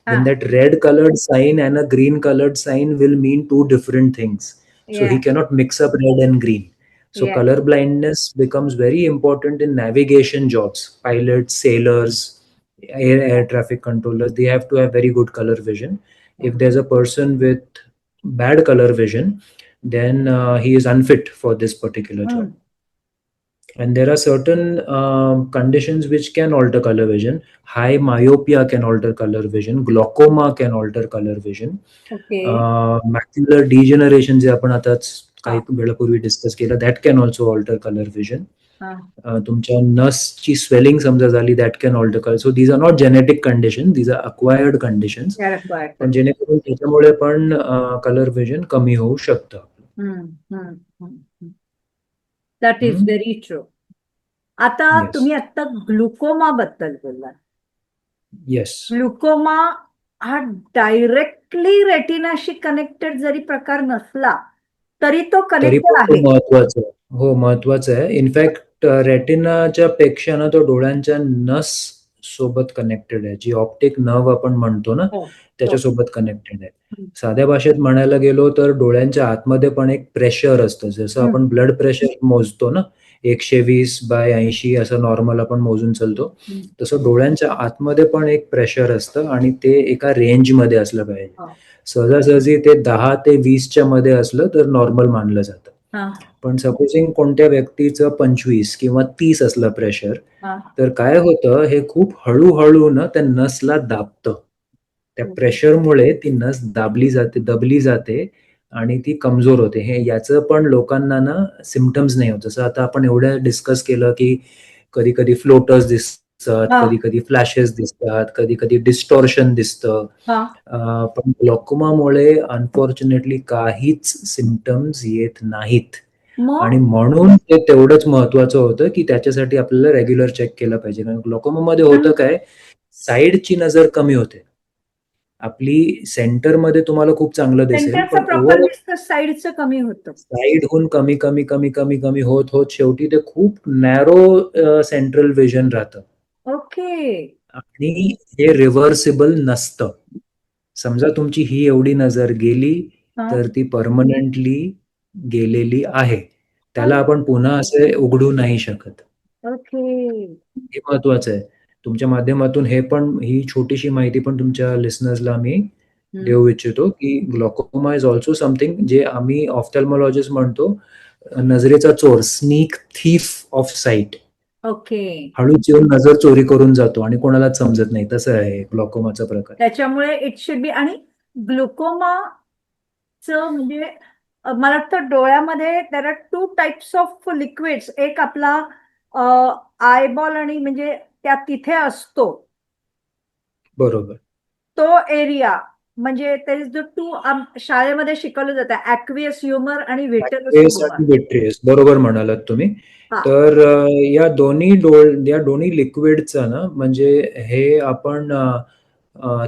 then that red colored sign and a green colored sign will mean two different things. So he cannot mix up red and green. So color blindness becomes very important in navigation jobs. Pilots, sailors, air traffic controllers, they have to have very good color vision. If there's a person with bad color vision, then he is unfit for this particular job. And there are certain conditions which can alter color vision. High myopia can alter color vision. Glaucoma can alter color vision. Okay. Macular degeneration जे आपण आताच काही वेळापूर्वी discuss केलं, that can also alter colour vision. तुमच्या नसची swelling समजा झाली, that can alter colour. So these are not genetic condition, these are acquired conditions. पण जेणेकरून त्याच्यामुळे पण कलर विजन कमी होऊ शकतं. That is very true. आता Yes. तुम्ही आता ग्लुकोमा बद्दल बोललात. येस. ग्लुकोमा हा डायरेक्टली रेटिनाशी कनेक्टेड जरी प्रकार नसला तरी तो तरी कनेक्टेड पण आहे. तो महत्वाचा आहे. हो, महत्वाचं आहे. इनफॅक्ट रेटिनाच्या पेक्षा ना तो डोळ्यांच्या नस सोबत कनेक्टेड आहे. जी ऑप्टिक नर्व आपण म्हणतो ना, हो, त्याच्यासोबत कनेक्टेड आहे. साध्या भाषेत म्हणायला गेलो तर डोळ्यांच्या आतमध्ये पण एक प्रेशर असतं. जसं आपण ब्लड प्रेशर मोजतो ना, 120/80 असं नॉर्मल आपण मोजून चालतो. तसं डोळ्यांच्या आतमध्ये पण एक प्रेशर असतं आणि ते एका रेंजमध्ये असलं पाहिजे. सहजासहजी ते 10 ते 20च्या मध्ये असलं तर नॉर्मल मानलं जातं. पण सपोजिंग कोणत्या व्यक्तीचं 25 किंवा 30 असलं प्रेशर, तर काय होतं, हे खूप हळूहळू ना त्या नसला दाबतं. त्या प्रेशरमुळे ती नस दबली जाते आणि ती कमजोर होते. हे याचं पण लोकांना ना सिम्पटम्स नाही होत. जसं आता आपण एवढं डिस्कस केलं की कधी कधी फ्लोटर्स दिसतात, कधी कधी फ्लॅशेस दिसतात, कधी कधी डिस्टॉर्शन दिसतं. पण ग्लॉकोमामुळे अनफॉर्च्युनेटली काहीच सिम्पटम्स येत नाहीत. आणि म्हणून ते तेवढंच महत्वाचं होतं की त्याच्यासाठी आपल्याला रेग्युलर चेक केलं पाहिजे. कारण ग्लॉकोमामध्ये होतं काय, साईडची नजर कमी होते. आपली सेंटरमध्ये तुम्हाला खूप चांगलं दिसेल, सेंटरचं पण प्रॉपर ओव्हर दिसतं, साईडचं कमी होतं. साईडहून कमी कमी कमी कमी कमी होत होत शेवटी ते खूप नॅरो सेंट्रल विजन राहतं. ओके. आणि हे रिव्हर्सिबल नसतं. समजा तुमची ही एवढी नजर गेली तर ती परमनंटली गेलेली आहे. त्याला आपण पुन्हा असे उघडू नाही शकत. ओके. हे महत्वाचं आहे. तुमच्या माध्यमातून ही छोटीशी माहिती पण तुमच्या लिसनर्सला मी देऊ इच्छितो की ग्लॉकोमा इज ऑल्सो समथिंग जे आम्ही ऑफ्थॅल्मॉलॉजिस्ट म्हणतो, नजरेचा चोर, sneak thief of site. Okay. हळूच येऊन नजर चोरी करून जातो आणि कोणालाच समजत नाही. तसं आहे ग्लॉकोमाचा प्रकार. त्याच्यामुळे इट शुड बी. आणि ग्लुकोमाचं म्हणजे मला वाटतं डोळ्यामध्ये there are 2 types of liquids. एक आपला आयबॉल आणि म्हणजे त्या तिथे असतो बरोबर. तो एरिया, म्हणजे देर इज द 2 शाळेमध्ये शिकवलं जातं, ॲक्वियस ह्युमर आणि व्हिट्रेयस ह्युमर. विट्रियस, बरोबर म्हणालात तुम्ही. तर या दोन्ही लिक्विडचं ना, म्हणजे हे आपण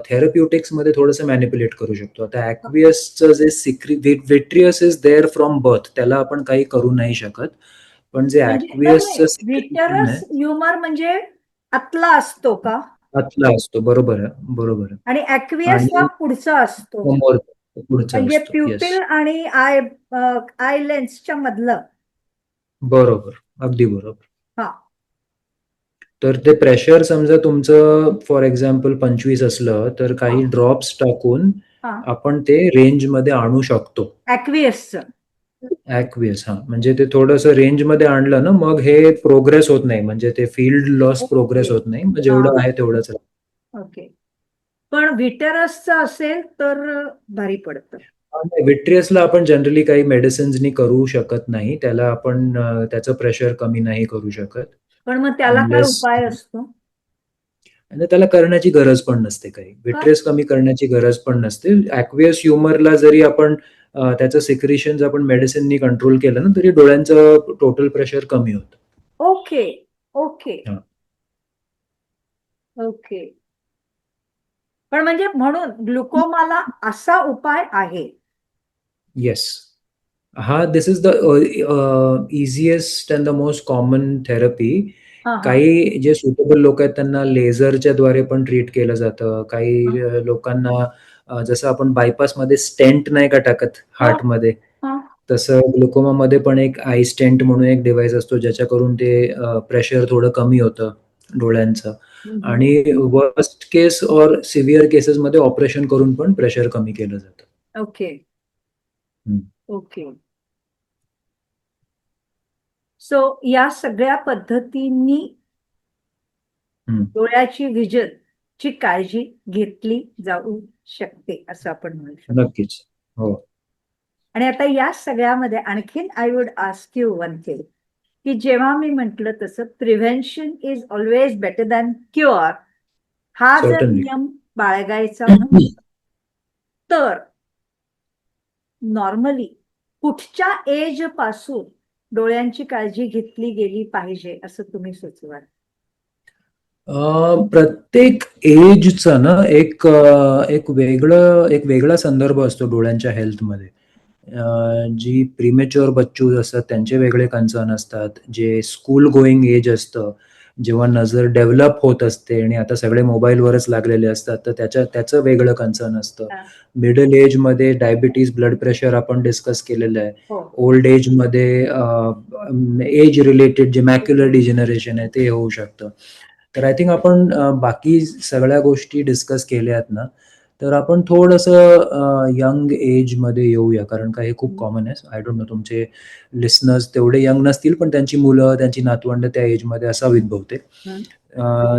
थेरप्युटिक्स मध्ये थोडंसं मॅनिप्युलेट करू शकतो. आता ॲक्वियसचं जे vitreous is there from birth, त्याला आपण काही करू नाही शकत. पण जे ॲक्वियसचं सिक्रेशन व्हिट्रेयस ह्युमर म्हणजे आतला असतो का? आतला असतो. बरोबर आहे, बरोबर आहे. आणि ॲक्वियस हा पुढचा असतो, पुढचा म्हणजे असतो. प्युपिल आणि आय लेन्सच्या मधलं. बरोबर, अगदी बरोबर. हा. तर ते प्रेशर समजा तुमचं फॉर एक्झाम्पल 25 असलं तर काही ड्रॉप्स टाकून आपण ते रेंज मध्ये आणू शकतो. ॲक्वियस, हा, म्हणजे ते थोडंसं रेंज मध्ये आणलं ना, मग हे प्रोग्रेस होत नाही, म्हणजे ते फील्ड लॉस प्रोग्रेस होत नाही. जेवढं आहे तेवढंच. ओके. पण व्हिट्रेयसचं असेल तर भारी पडतं. व्हिट्रियसला आपण जनरली काही मेडिसिन्सनी करू शकत नाही. त्याला आपण त्याचं प्रेशर कमी नाही करू शकत. पण मग त्याला काय उपाय असतो? आणि त्याला करण्याची गरज पण नसते काही. व्हिट्रियस कमी करण्याची गरज पण नसते. ॲक्वियस ह्युमरला जरी आपण त्याचं सिक्रेशन आपण मेडिसिननी कंट्रोल केलं ना, तरी डोळ्यांचं टोटल प्रेशर कमी होतं. ओके. ओके. ओके. पण म्हणजे म्हणून ग्लुकोमाला असा उपाय आहे. Yes. This is the easiest and the most common therapy. काही जे सुटेबल लोक आहेत त्यांना लेझरच्या द्वारे पण ट्रीट केलं जातं. काही लोकांना जसं आपण बायपासमध्ये स्टेंट नाही का टाकत हार्टमध्ये, तसं ग्लुकोमामध्ये पण एक आय स्टेंट म्हणून एक डिव्हाइस असतो, ज्याच्याकरून ते प्रेशर थोडं कमी होतं डोळ्यांचं. आणि वर्स्ट केस और सिव्हिअर केसेसमध्ये ऑपरेशन करून पण प्रेशर कमी केलं जातं. ओके. ओके. सो या सगळ्या पद्धतींनी हम्म. डोळ्याची विजन ची काळजी घेतली जाऊ शकते असं आपण म्हणू शकतो. नक्कीच. हो. आणि आता या सगळ्यामध्ये आणखीन I would ask you one thing, की जेव्हा मी म्हंटल तसं prevention is always better than cure, हा जर Certainly. नियम बाळगायचा म्हणून तर नॉर्मली कुठच्या एज पासून डोळ्यांची काळजी घेतली गेली पाहिजे असं तुम्ही सुचवाल? प्रत्येक एजचा ना एक एक वेगळा संदर्भ असतो डोळ्यांच्या हेल्थमध्ये. जी प्रीमॅच्युअर बच्चूज असतात त्यांचे वेगळे कन्सर्न असतात. जे स्कूल गोईंग एज असतं, जेव्हा नजर डेव्हलप होत असते आणि आता सगळे मोबाईलवरच लागलेले असतात, तर त्याचं वेगळं कन्सर्न असतं. हा. मिडल एजमध्ये डायबिटीज, ब्लड प्रेशर आपण डिस्कस केलेलं आहे. हो. ओल्ड एजमध्ये एज रिलेटेड जे मॅक्युलर डिजेनरेशन आहे ते होऊ शकतं. तर आय थिंक आपण बाकी सगळ्या गोष्टी डिस्कस केल्यात ना, तर आपण थोडंसं यंग एजमध्ये येऊया, कारण का हे खूप कॉमन आहे. आय डोंट नो तुमचे लिसनर्स तेवढे यंग नसतील, पण त्यांची मुलं, त्यांची नातवंड त्या एजमध्ये असावीत बहुतेक.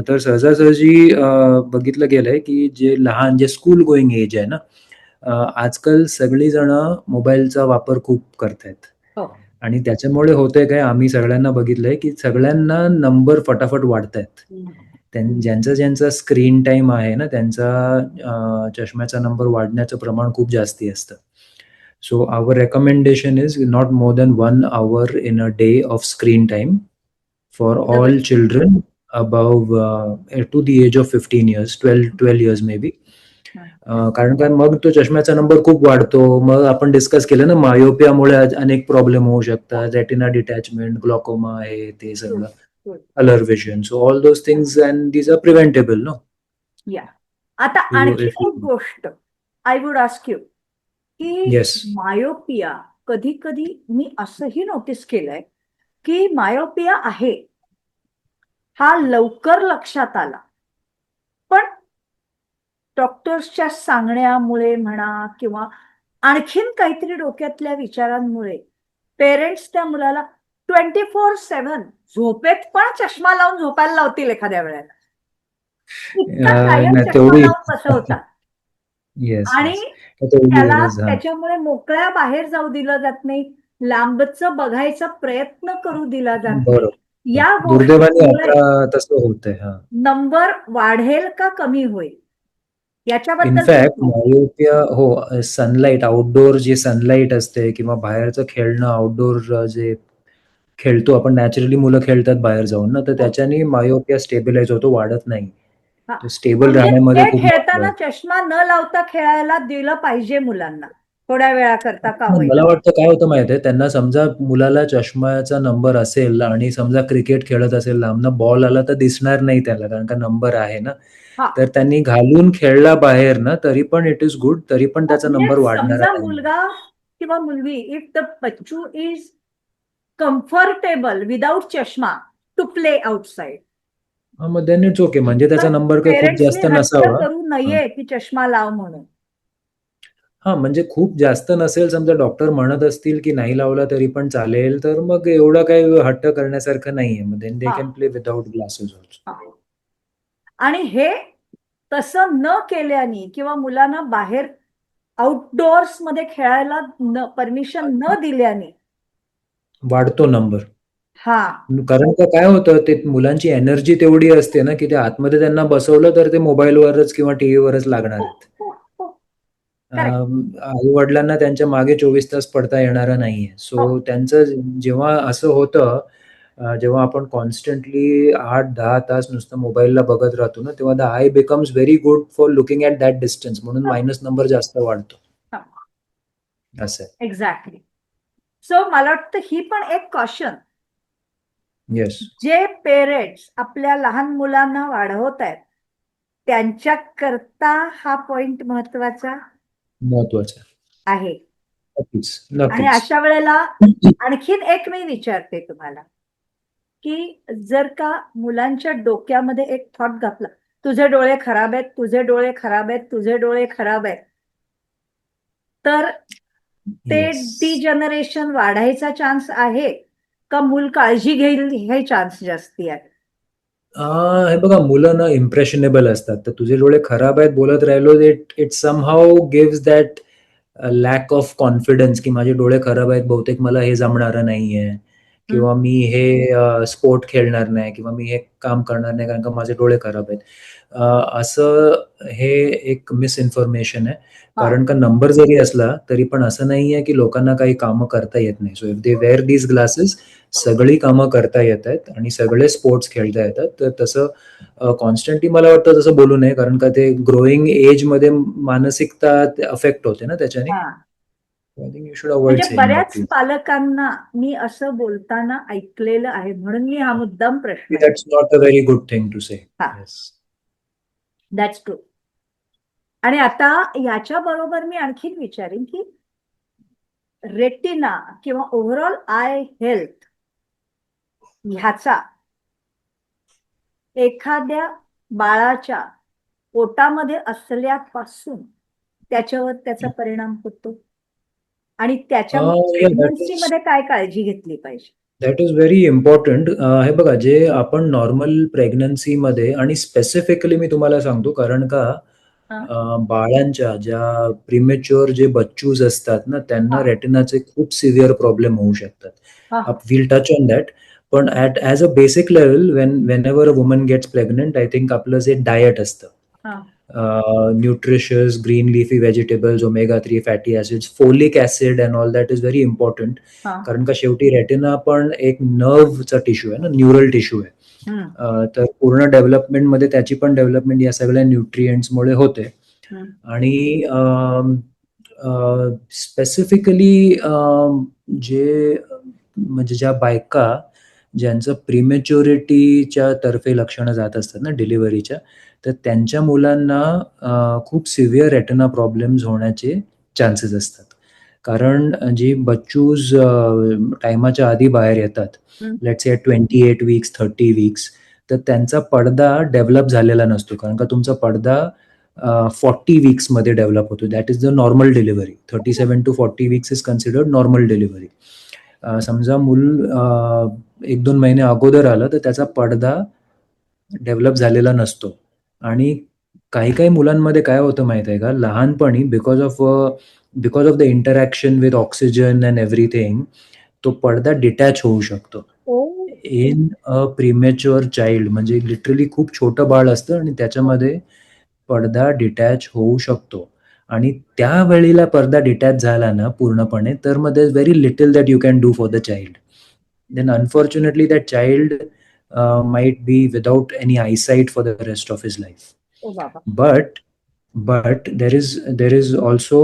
तर सहजासहजी बघितलं गेलंय की जे स्कूल गोईंग एज आहे ना, आजकाल सगळी जण मोबाईलचा वापर खूप करतायत. हो. आणि त्याच्यामुळे होतंय काय, आम्ही सगळ्यांना बघितलंय की सगळ्यांना नंबर फटाफट वाढतायत. ज्यांचा स्क्रीन टाइम आहे ना, त्यांचा चष्म्याचा नंबर वाढण्याचं प्रमाण खूप जास्ती असतं. So our recommendation is not more than 1 hour in a day of screen time for all children above to the age of 15 years, 12 years maybe. कारण का मग तो चष्म्याचा नंबर खूप वाढतो. मग आपण डिस्कस केलं ना, मायोपियामुळे अनेक प्रॉब्लेम होऊ शकतात. रेटिना डिटॅचमेंट, ग्लॉकोमा आहे ते सगळं, colour vision. So all those things and these are preventable, no? Yeah आता आणखी एक गोष्ट आय वुड आस्क यू, की येस. मायोपिया कधी कधी मी असंही नोटीस केलंय की मायोपिया आहे हा लवकर लक्षात आला, पण डॉक्टर्सच्या सांगण्यामुळे म्हणा किंवा आणखीन काहीतरी डोक्यातल्या विचारांमुळे पेरेंट्स त्या मुलाला 24/7 झोपेत पण चष्मा लावून झोपायला लावतील एखाद्या वेळेला. इतका कायम चष्मा तेवढी लावून बसवतात येस, आणि येस. तेवढी त्याला गरज. हा, त्याच्यामुळे मोकळ्या बाहेर जाऊ दिलं जात नाही, लांबचं बघायचा प्रयत्न करू दिला जात नाही. बरोबर. या दुर्दैवाने गोष्टीमुळे आता तसं होतंय. हा. नंबर वाढेल का कमी होईल याच्याबद्दल इनफॅक्ट मायोपिया, हो, सनलाईट, आउटडोर जे सनलाईट असते किंवा बाहेरचं खेळणं, आउटडोर जे खेळतो आपण नॅचरली, मुलं खेळतात बाहेर जाऊन ना, तर त्याच्याने मायोपिया स्टेबिलाईज होतो, वाढत नाही. तो स्टेबल म्हणजे राहण्यामध्ये ते खूप महत्व खेळताना आहे. चष्मा न लावता खेळायला दिलं पाहिजे मुलांना, थोड्या वेळा करता का होईना. मला वाटतं काय होतं माहिती आहे, त्यांना समजा मुलाला चष्म्याचा नंबर असेल आणि समजा क्रिकेट खेळत असेल, लांबनं बॉल आला तर दिसणार नाही त्याला, कारण का नंबर आहे ना. हा. तर त्यांनी घालून खेळला बाहेर ना, तरी पण इट इज गुड, तरी पण त्याचा नंबर म्हणजे वाढणारा समजा नाही. मुलगा किंवा मुलगी, if the Bachchu is comfortable without चष्मा टू प्ले आउटसाइड, मग देन इट्स ओके, म्हणजे त्याचा नंबर काही खूप पेरेंट्सनी जास्त हट्ट नसावा. करू नये की चष्मा लाव म्हणून. हा, म्हणजे खूप जास्त नसेल, समजा डॉक्टर म्हणत असतील की नाही लावला तरी पण चालेल, तर मग एवढं काही हट्ट करण्यासारखं नाहीये. मग then they can play without glasses also. आणि हे तसं न केल्याने किंवा मुलांना बाहेर आउटडोअर्स मध्ये खेळायला परमिशन न दिल्याने वाढतो नंबर. हा, कारण का काय होतं, ते मुलांची एनर्जी तेवढी असते ना, की ते आतमध्ये त्यांना बसवलं तर ते मोबाईलवरच किंवा टीव्हीवरच लागणार आहेत. आई वडिलांना त्यांच्या मागे 24 तास पडता येणारा नाहीये. सो त्यांचं जेव्हा असं होतं, जेव्हा आपण कॉन्स्टंटली 8-10 तास नुसतं मोबाईलला बघत राहतो ना, तेव्हा the I becomes very good for looking at that distance, म्हणून मायनस नंबर जास्त वाढतो. असं आहे. एक्झॅक्टली. सो मला वाटतं ही पण एक कॉशन, येस. जे पेरेंट्स आपल्या लहान मुलांना वाढवत आहेत त्यांच्या करता हा पॉइंट महत्वाचा आहे. आणि अशा वेळेला आणखीन एक मी विचारते तुम्हाला, की जर का मुलांच्या डोक्यामध्ये एक थॉट घातला, तुझे डोळे खराब आहेत, तुझे डोळे खराब आहेत, तुझे डोळे खराब आहेत, तर ते डिजनरेशन वाढायचा चान्स आहे का मूल काळजी घेईल हे चान्स जास्ती आहे? हे बघा, मुलं ना इम्प्रेशनेबल असतात. तर तुझे डोळे खराब आहेत बोलत राहिलो, it somehow gives that lack of confidence, की माझे डोळे खराब आहेत, बहुतेक मला हे जमणारं नाहीये, किंवा मी हे स्पोर्ट खेळणार नाही, किंवा मी हे काम करणार नाही कारण का माझे डोळे खराब आहेत. असं हे एक मिसइन्फॉर्मेशन आहे. कारण का नंबर जरी असला तरी पण असं नाहीये की लोकांना काही कामं करता येत नाही. So if they were these glasses, सगळी कामं करता येत आहेत आणि सगळे स्पोर्ट्स खेळता येतात. तर तसं कॉन्स्टंटली मला वाटतं तसं बोलू नये, कारण का ते ग्रोईंग एजमध्ये मानसिकता अफेक्ट होते ना त्याच्याने. हा. I think you should avoid म्हणजे सेइंग बऱ्याच दॅट. पालकांना मी असं बोलताना ऐकलेलं आहे, म्हणून मी हा मुद्दाम प्रश्न that's not a very good thing to say. हा. येस. That's true. आणि आता याच्या बरोबर मी आणखीन विचारीन की रेटिना किंवा ओव्हरऑल आय हेल्थ ह्याचा एखाद्या बाळाच्या पोटामध्ये असल्यापासून त्याच्यावर त्याचा परिणाम होतो, आणि त्याच्यामुळे Yeah, that is प्रेग्नन्सीमध्ये काय काळजी घेतली पाहिजे? That is very important. हे बघा, जे आपण नॉर्मल प्रेग्नन्सीमध्ये आणि स्पेसिफिकली मी तुम्हाला सांगतो, कारण का हा. बाळांच्या ज्या प्रीमॅच्युअर जे बच्चूज असतात ना, त्यांना हा. रेटिनाचे खूप सिव्हिअर प्रॉब्लेम होऊ शकतात. हा. Will touch on that. पण as a basic level, when a woman gets pregnant, I think आपलं जे डायट असतं, हा. Nutritious green leafy vegetables, omega-3 fatty acids, folic acid and all that is very important. हा. कारण का शेवटी retina पण एक नर्वचा टिश्यू आहे ना, न्यूरल टिश्यू आहे. तर पूर्ण डेव्हलपमेंटमध्ये त्याची पण डेव्हलपमेंट या सगळ्या न्यूट्रिएंट्समुळे होते. आणि स्पेसिफिकली जे म्हणजे ज्या बायका ज्यांचं प्रीमॅच्युरिटीच्या तर्फे लक्षणं जात असतात ना डिलिव्हरीच्या, तर त्यांच्या मुलांना खूप सिव्हिअर रेटिना प्रॉब्लेम्स होण्याचे चान्सेस असतात. कारण जी बच्चूज टायमाच्या आधी बाहेर येतात, लेट्स से 28 वीक्स, 30 वीक्स, तर त्यांचा पडदा डेव्हलप झालेला नसतो. कारण का तुमचा पडदा 40 वीक्समध्ये डेव्हलप होतो. That is the normal delivery. 37 to 40 weeks is considered normal delivery. समजा मूल 1-2 महिने अगोदर आलं तर त्याचा पडदा डेव्हलप झालेला नसतो. आणि काही काही मुलांमध्ये काय होतं माहित आहे का, लहानपणी because of the interaction with oxygen and everything, तो पडदा डिटॅच होऊ शकतो. इन अ प्रीमॅच्युअर चाइल्ड, म्हणजे लिटरली खूप छोटं बाळ असतं आणि त्याच्यामध्ये पडदा डिटॅच होऊ शकतो. आणि त्यावेळेला पडदा डिटॅच झाला ना पूर्णपणे, तर मग there is very little that you can do for the child. Then unfortunately that child might be without any eyesight for the rest of his life. ओ बाबा. But there is also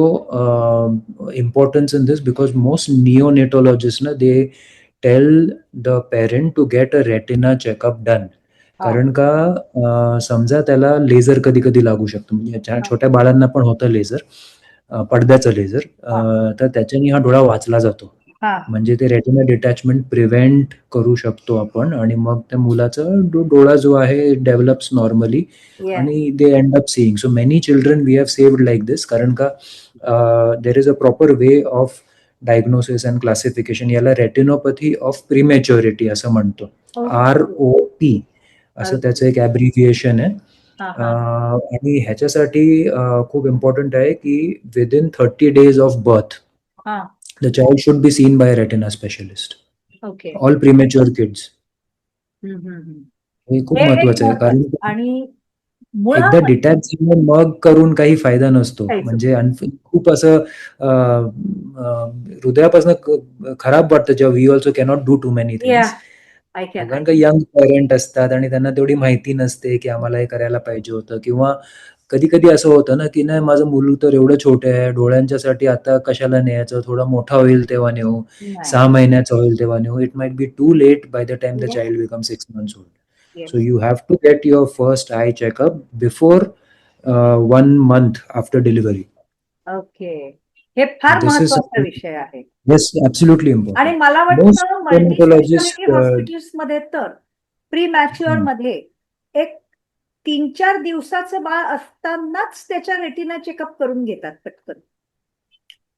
importance in this, because most neonatologists na, they tell the parent to get a retina checkup done. कारण का समजा त्याला laser कधी कधी लागू शकतो, म्हणजे छोट्या बाळांना पण होतं लेझर, पडद्याचं लेझर, तर त्याच्याने हा डोळा वाचला जातो. म्हणजे ते रेटिना डिटॅचमेंट प्रिव्हेंट करू शकतो आपण, आणि मग त्या मुलाचा डोळा जो आहे डेव्हलप्स नॉर्मली, आणि they end up seeing. So many children we have saved like this. कारण का there is a proper way of diagnosis and classification. याला रेटिनोपॅथी ऑफ प्रीमॅच्युरिटी असं म्हणतो. ROP असं त्याचं एक ॲब्रिव्हिएशन आहे. आणि ह्याच्यासाठी खूप इम्पॉर्टंट आहे की within 30 days of birth the child should be seen by a retina specialist. Okay. All premature kids. हे खूप महत्वाचं आहे, कारण आणि एकदा डिटॅच झालं मग करून काही फायदा नसतो. काहीच म्हणजे खूप असं हृदयापासून खराब वाटतं जेव्हा we also cannot do too many things. कारण का यंग पेरेंट असतात आणि त्यांना तेवढी माहिती नसते की आम्हाला हे करायला पाहिजे होतं, किंवा कधी कधी असं होतं ना की नाही, माझं मुलं तर एवढं छोटे आहे, डोळ्यांच्यासाठी आता कशाला न्यायचं, थोडा मोठा होईल तेव्हा नेऊ, 6 महिन्याचा होईल तेव्हा नेऊ. It might be too late by the time the child become 6 months old. So you have to get your first eye checkup before 1 month after delivery. Okay. हे फार This is महत्वाचा विषय आहे. yes, absolutely important. आणि मला Most वाटतं multi dermatologists, speciality hospitals मध्ये तर प्रीमॅच्युअर मध्ये एक 3-4 दिवसाचं बाळ असतानाच त्याच्या रेटिना चेकअप करून घेतात पटकन.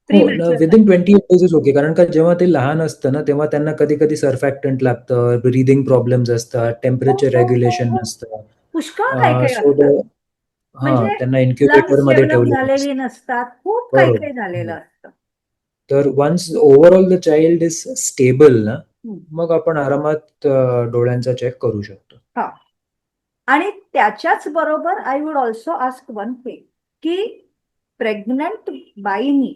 Premature within 28 days is okay. कारण का जेव्हा ते लहान असतं ना, तेव्हा त्यांना कधी-कधी सर्फॅक्टंट लागतं, ब्रीथिंग प्रॉब्लेम्स असतात, टेम्परेचर रेग्युलेशन नसतं. पुष्कळ काय काय सो असतात. म्हणजे त्यांना लंग्स इन्क्युबेटरमध्ये डेव्हलप ठेवलेलं झालेली असतं. नसतात, खूप काही काही झालेलं बरोबर. असतं. तर once overall the child is stable ना, हम्म. मग आपण आरामात डोळ्यांचा चेक करू शकतो. हा. आणि त्याच्याच बरोबर I would also ask one thing की प्रेग्नंट बाईनी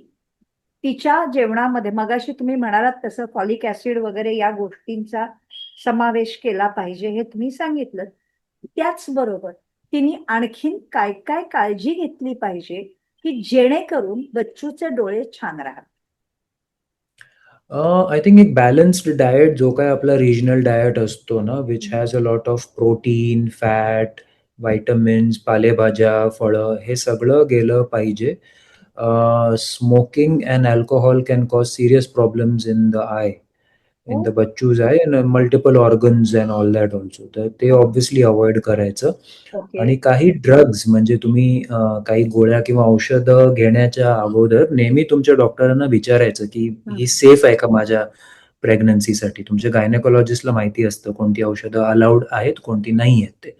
तिच्या जेवणामध्ये मगाशी तुम्ही म्हणालात तसं फॉलिक ऍसिड वगैरे या गोष्टींचा समावेश केला पाहिजे हे तुम्ही सांगितलं. त्याचबरोबर तिने आणखीन काय काय काळजी घेतली पाहिजे की जेणेकरून बच्चूचे डोळे छान राहतात. आय थिंक एक बॅलन्स्ड डाएट जो काय आपला रिजनल डाएट असतो ना, which has a lot of protein, fat, vitamins, पालेभाज्या, फळं हे सगळं गेलं पाहिजे. Smoking and alcohol can cause serious problems in the eye, in the बच्चूज eye and multiple organs and all that also. तर ते ऑब्व्हियसली अवॉइड करायचं. ओके. आणि काही ड्रग्ज म्हणजे तुम्ही काही गोळ्या किंवा औषधं घेण्याच्या अगोदर नेहमी तुमच्या डॉक्टरांना विचारायचं की ही सेफ आहे का माझ्या प्रेग्नन्सीसाठी. तुमच्या गायनेकोलॉजिस्टला माहिती असतं कोणती औषधं अलाउड आहेत, कोणती नाही आहेत ते.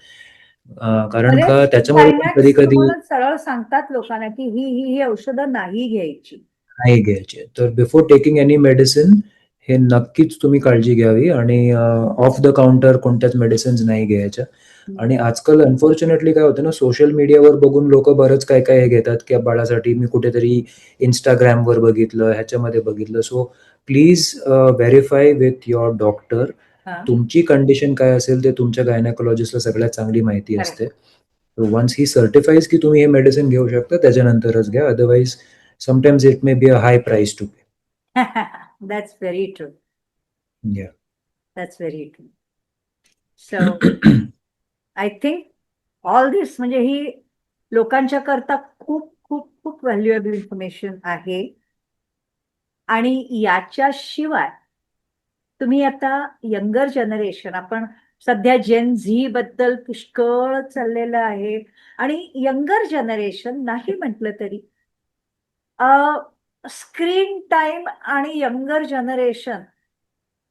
कारण का बरेच त्याच्यामध्ये पण गायनॅक्स कधी-कधी तुम्हाला सरळ सांगतात लोकांना की ही औषधं नाही घ्यायची. नाही घ्यायचे. तर बिफोर टेकिंग एनी मेडिसिन हे नक्कीच तुम्ही काळजी घ्यावी आणि ऑफ द काउंटर कोणत्याच मेडिसिन्स नाही घ्यायच्या. आणि आजकाल अनफॉर्च्युनेटली काय होतं ना, सोशल मीडियावर बघून लोक बरंच काय काय हे घेतात की बाळासाठी मी कुठेतरी Instagramवर बघितलं, ह्याच्यामध्ये बघितलं. So please verify with your doctor. हा. तुमची कंडिशन काय असेल ते तुमच्या गायनेकोलॉजिस्टला सगळ्यात चांगली माहिती असते. वन्स ही सर्टिफाईज की तुम्ही हे मेडिसिन घेऊ शकता त्याच्यानंतरच घ्या. Otherwise sometimes it may be a high price to pay. That's very true. Yeah. That's very true. So I think all this म्हणजे ही लोकांच्या करता खूप खूप खूप व्हॅल्युएबल इन्फॉर्मेशन आहे. आणि याच्याशिवाय तुम्ही आता यंगर जनरेशन आपण सध्या जेन झी बद्दल पुष्कळ चाललेलं आहे आणि यंगर जनरेशन नाही म्हटलं तरी स्क्रीन टाइम आणि यंगर जनरेशन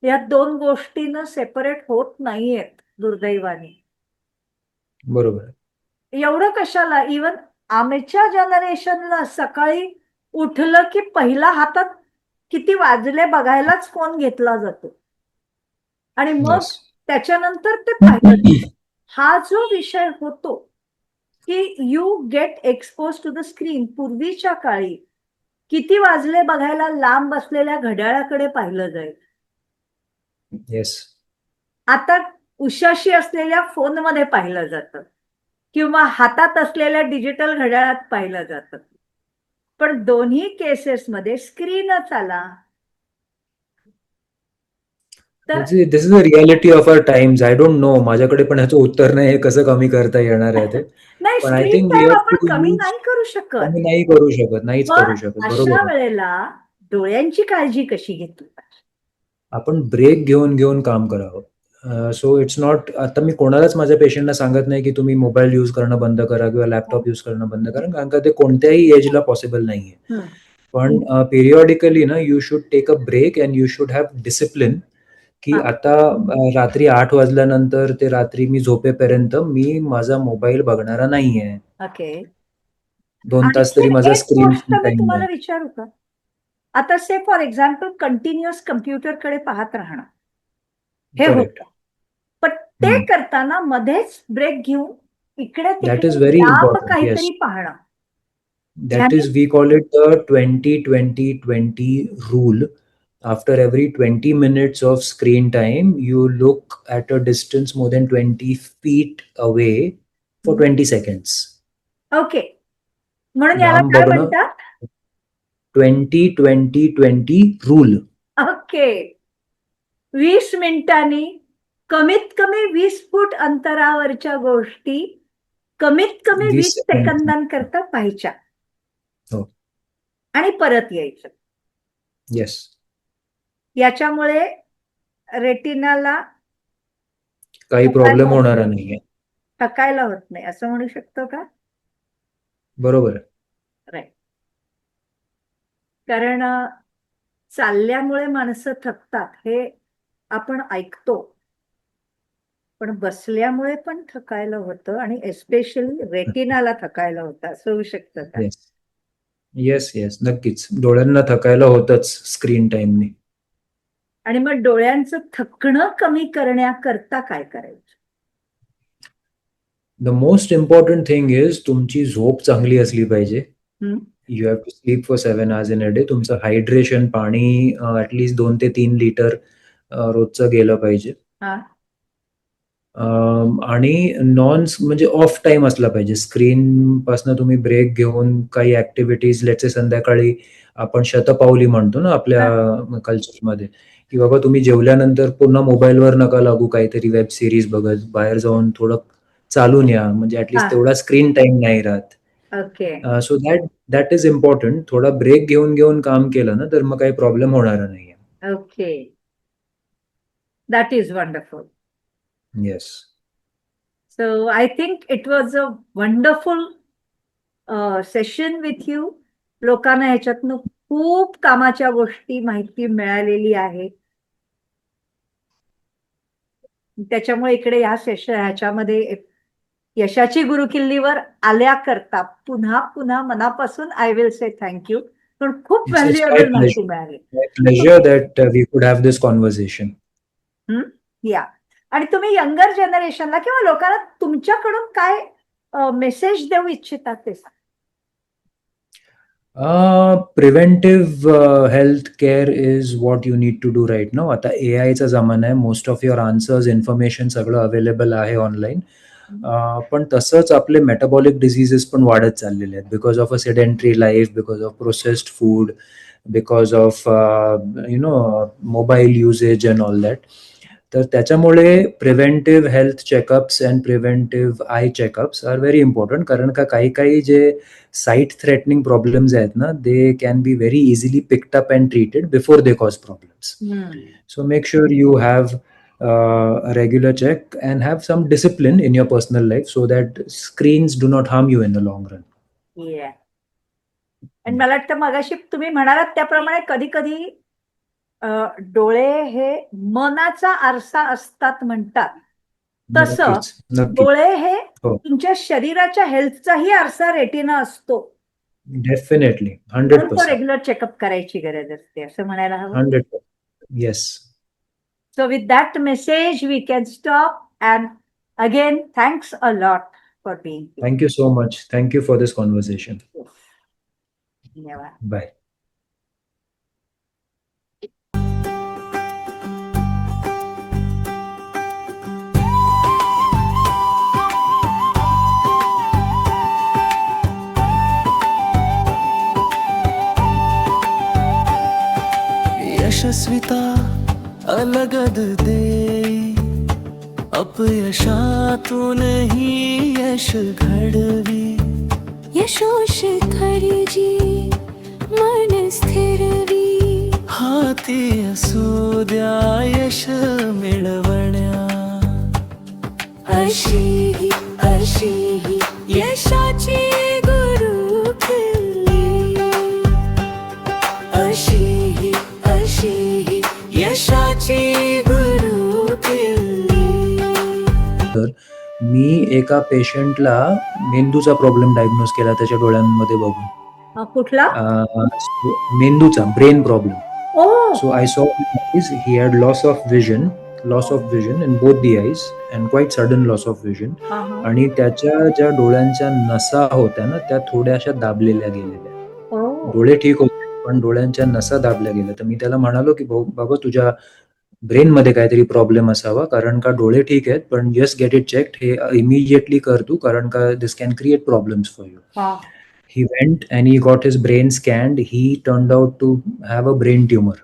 या दोन गोष्टीनं सेपरेट होत नाहीयेत दुर्दैवाने. बरोबर. एवढं कशाला इवन आमच्या जनरेशनला सकाळी उठलं की पहिला हातात किती वाजले बघायलाच फोन घेतला जातो आणि मग Yes. त्याच्यानंतर ते पाहिलं जातं. हा जो विषय होतो की you get expose to the screen, पूर्वीच्या काळी किती वाजले बघायला लांब बसलेल्या घड्याळाकडे पाहिलं जाईल. Yes. आता उशाशी असलेल्या फोनमध्ये पाहिलं जातं किंवा हातात असलेल्या डिजिटल घड्याळात पाहिलं जातं. पण दोन्ही केसेसमध्ये स्क्रीनच आला. तर This is the reality of our times. I don't know. माझ्याकडे पण ह्याचं उत्तर नाही, हे कसं कमी करता येणार आहे ते. नाही, पण I screen think we time have आपण टू कमी यूज. नाही करू शकत. आम्ही नाही करू शकत, नाहीच मग करू शकत. बरोबर अशा आहे. वेळेला डोळ्यांची काळजी कशी घेतली पाहिजे? आपण ब्रेक घेऊन घेऊन काम करावं. सो इट्स नॉट, आता मी कोणालाच माझ्या पेशंटना सांगत नाही की तुम्ही मोबाईल यूज करणं बंद करा किंवा लॅपटॉप यूज करणं बंद करा, कारण का ते कोणत्याही एजला पॉसिबल नाहीये. पण पिरियॉडिकली ना you should take a break and you should have discipline की आता रात्री 8 वाजल्यानंतर ते रात्री मी झोपेपर्यंत मी माझा मोबाईल बघणारा नाहीये. ओके. 2 तास तरी आणखीन माझा एक स्क्रीन गोष्ट मी टाइम तुम्हाला नाही. विचारू का? आता से फॉर एक्झाम्पल कंटिन्युअस कम्प्युटरकडे पाहत राहणं हे करेक्ट. होतं. पण ते करताना मध्येच ब्रेक घेऊन इकडे दॅट इज तिकडे व्हेरी लांब इम्पॉर्टंट. येस. काहीतरी पाहणं. That is, we call it the 20-20-20 rule. After every 20 minutes of screen time, you look at a distance more than 20 feet away for 20 seconds. Okay. म्हणून याला लांब काय बघणं. म्हणतात? 20-20-20 rule. ओके. 20 मिनिटांनी कमीत कमी 20 फूट अंतरावरच्या गोष्टी कमीत कमी 20 20 seconds. सेकंदांकरता पाहायच्या हो. आणि परत यायचं. येस. याच्यामुळे रेटिनाला काही प्रॉब्लेम होणार नाहीये. थकायला होत नाही असं म्हणू शकतो का? बरोबर. राईट. कारण चालल्यामुळे माणसं थकतात हे आपण ऐकतो, पण बसल्यामुळे पण थकायला होतं आणि एस्पेशली रेटिनाला थकायला होतं. असं होऊ शकतं का? येस. Yes, yes. नक्कीच. डोळ्यांना थकायला होतंच स्क्रीन टाईमनी. आणि मग डोळ्यांचं थकणं कमी करण्याकरता काय करायचं? The most important thing is तुमची झोप चांगली असली पाहिजे. हं? You have to sleep for 7 hours in a day. तुमचं हायड्रेशन, पाणी ॲटलीस्ट 2 ते 3 लिटर रोजचं गेलं पाहिजे. हा. आणि म्हणजे ऑफ टाईम असला पाहिजे. स्क्रीनपासून तुम्ही ब्रेक घेऊन काही ॲक्टिव्हिटीज, लेट्स से संध्याकाळी आपण शतपावली म्हणतो ना आपल्या कल्चरमध्ये, की बाबा तुम्ही जेवल्यानंतर पुन्हा मोबाईलवर नका लागू, काहीतरी वेब सिरीज बघत बाहेर जाऊन थोडं चालून या, म्हणजे ॲटलीस्ट तेवढा स्क्रीन टाईम नाही राहत. Okay. So that is important. थोडा ब्रेक घेऊन घेऊन काम केलं ना तर मग काही प्रॉब्लेम होणार नाहीये. Okay. That is wonderful. Yes. So I think it was a wonderful session with you. लोकांना ह्याच्यातनं खूप कामाच्या गोष्टी माहिती मिळालेली आहे. त्याच्यामुळे इकडे ह्याच्यामध्ये यशाची गुरुकिल्लीवर आल्याकरता पुन्हा पुन्हा मनापासून आय विल से थँक्यू. पण खूप It's my व्हॅल्युएबल माहिती मिळाली. My pleasure that we could have this conversation. या. आणि तुम्ही यंगर जनरेशनला किंवा लोकांना तुमच्याकडून काय मेसेज देऊ इच्छिता ते सांगा. Preventive health care is what you need to do right now. आता AI चा जमाना आहे. Most of your answers, information सगळं अवेलेबल आहे ऑनलाईन. पण तसंच आपले मेटाबॉलिक डिझिजेस पण वाढत चाललेले आहेत because of a sedentary life, because of processed food, because of mobile usage and all that. तर त्याच्यामुळे preventive health checkups and preventive eye checkups are very important. कारण का काही जे साईट थ्रेटनिंग प्रॉब्लेम्स आहेत ना, they can be very easily picked up and treated before they cause problems. So make sure you have a regular check and have some discipline in your personal life so that screens do not harm you in the long run. Yeah. आणि मला वाटतं मगाशी तुम्ही म्हणालात त्याप्रमाणे कधी कधी डोळे हे मनाचा आरसा असतात म्हणतात, तसं नक्कीच, नक्कीच. डोळे हे हो. तुमच्या शरीराच्या हेल्थचाही आरसा रेटिना असतो. Definitely, म्हणून तो 100%. रेग्युलर चेकअप करायची गरज असते असं म्हणायला हवं. 100%. Yes. So with that message we can stop, and again thanks a lot for being here. Thank you so much. Thank you for this conversation. धन्यवाद. Bye. यशस्विता अलगद देई, अपयशातूनही यश घडवी. यशोशिखर जी मन स्थिरवी. हाती असू द्या यश मिळवण्या. अशी ही यशाची गुरुकिल्ली. अशी ही यशाची गुरुकिल्ली. तर मी एका पेशंटला मेंदूचा प्रॉब्लेम डायग्नोज केला त्याच्या डोळ्यांमध्ये बघून. कुठला? मेंदूचा, brain problem. Oh. So I saw he had loss of vision in both the eyes and quite sudden loss of vision. आणि त्याच्या ज्या डोळ्यांच्या नसा होत्या ना त्या थोड्याशा दाबलेल्या गेलेल्या. डोळे ठीक होते पण डोळ्यांच्या नसा दाबल्या गेल्या. तर मी त्याला म्हणालो की बाबा तुझ्या ब्रेन मध्ये काहीतरी प्रॉब्लेम असावा, कारण का डोळे ठीक आहेत पण जस्ट गेट इट चेक्ड, हे इमिजिएटली कर तू, कारण का this can create problems for you. He went and he got his brain scanned. He turned out to have a brain tumor.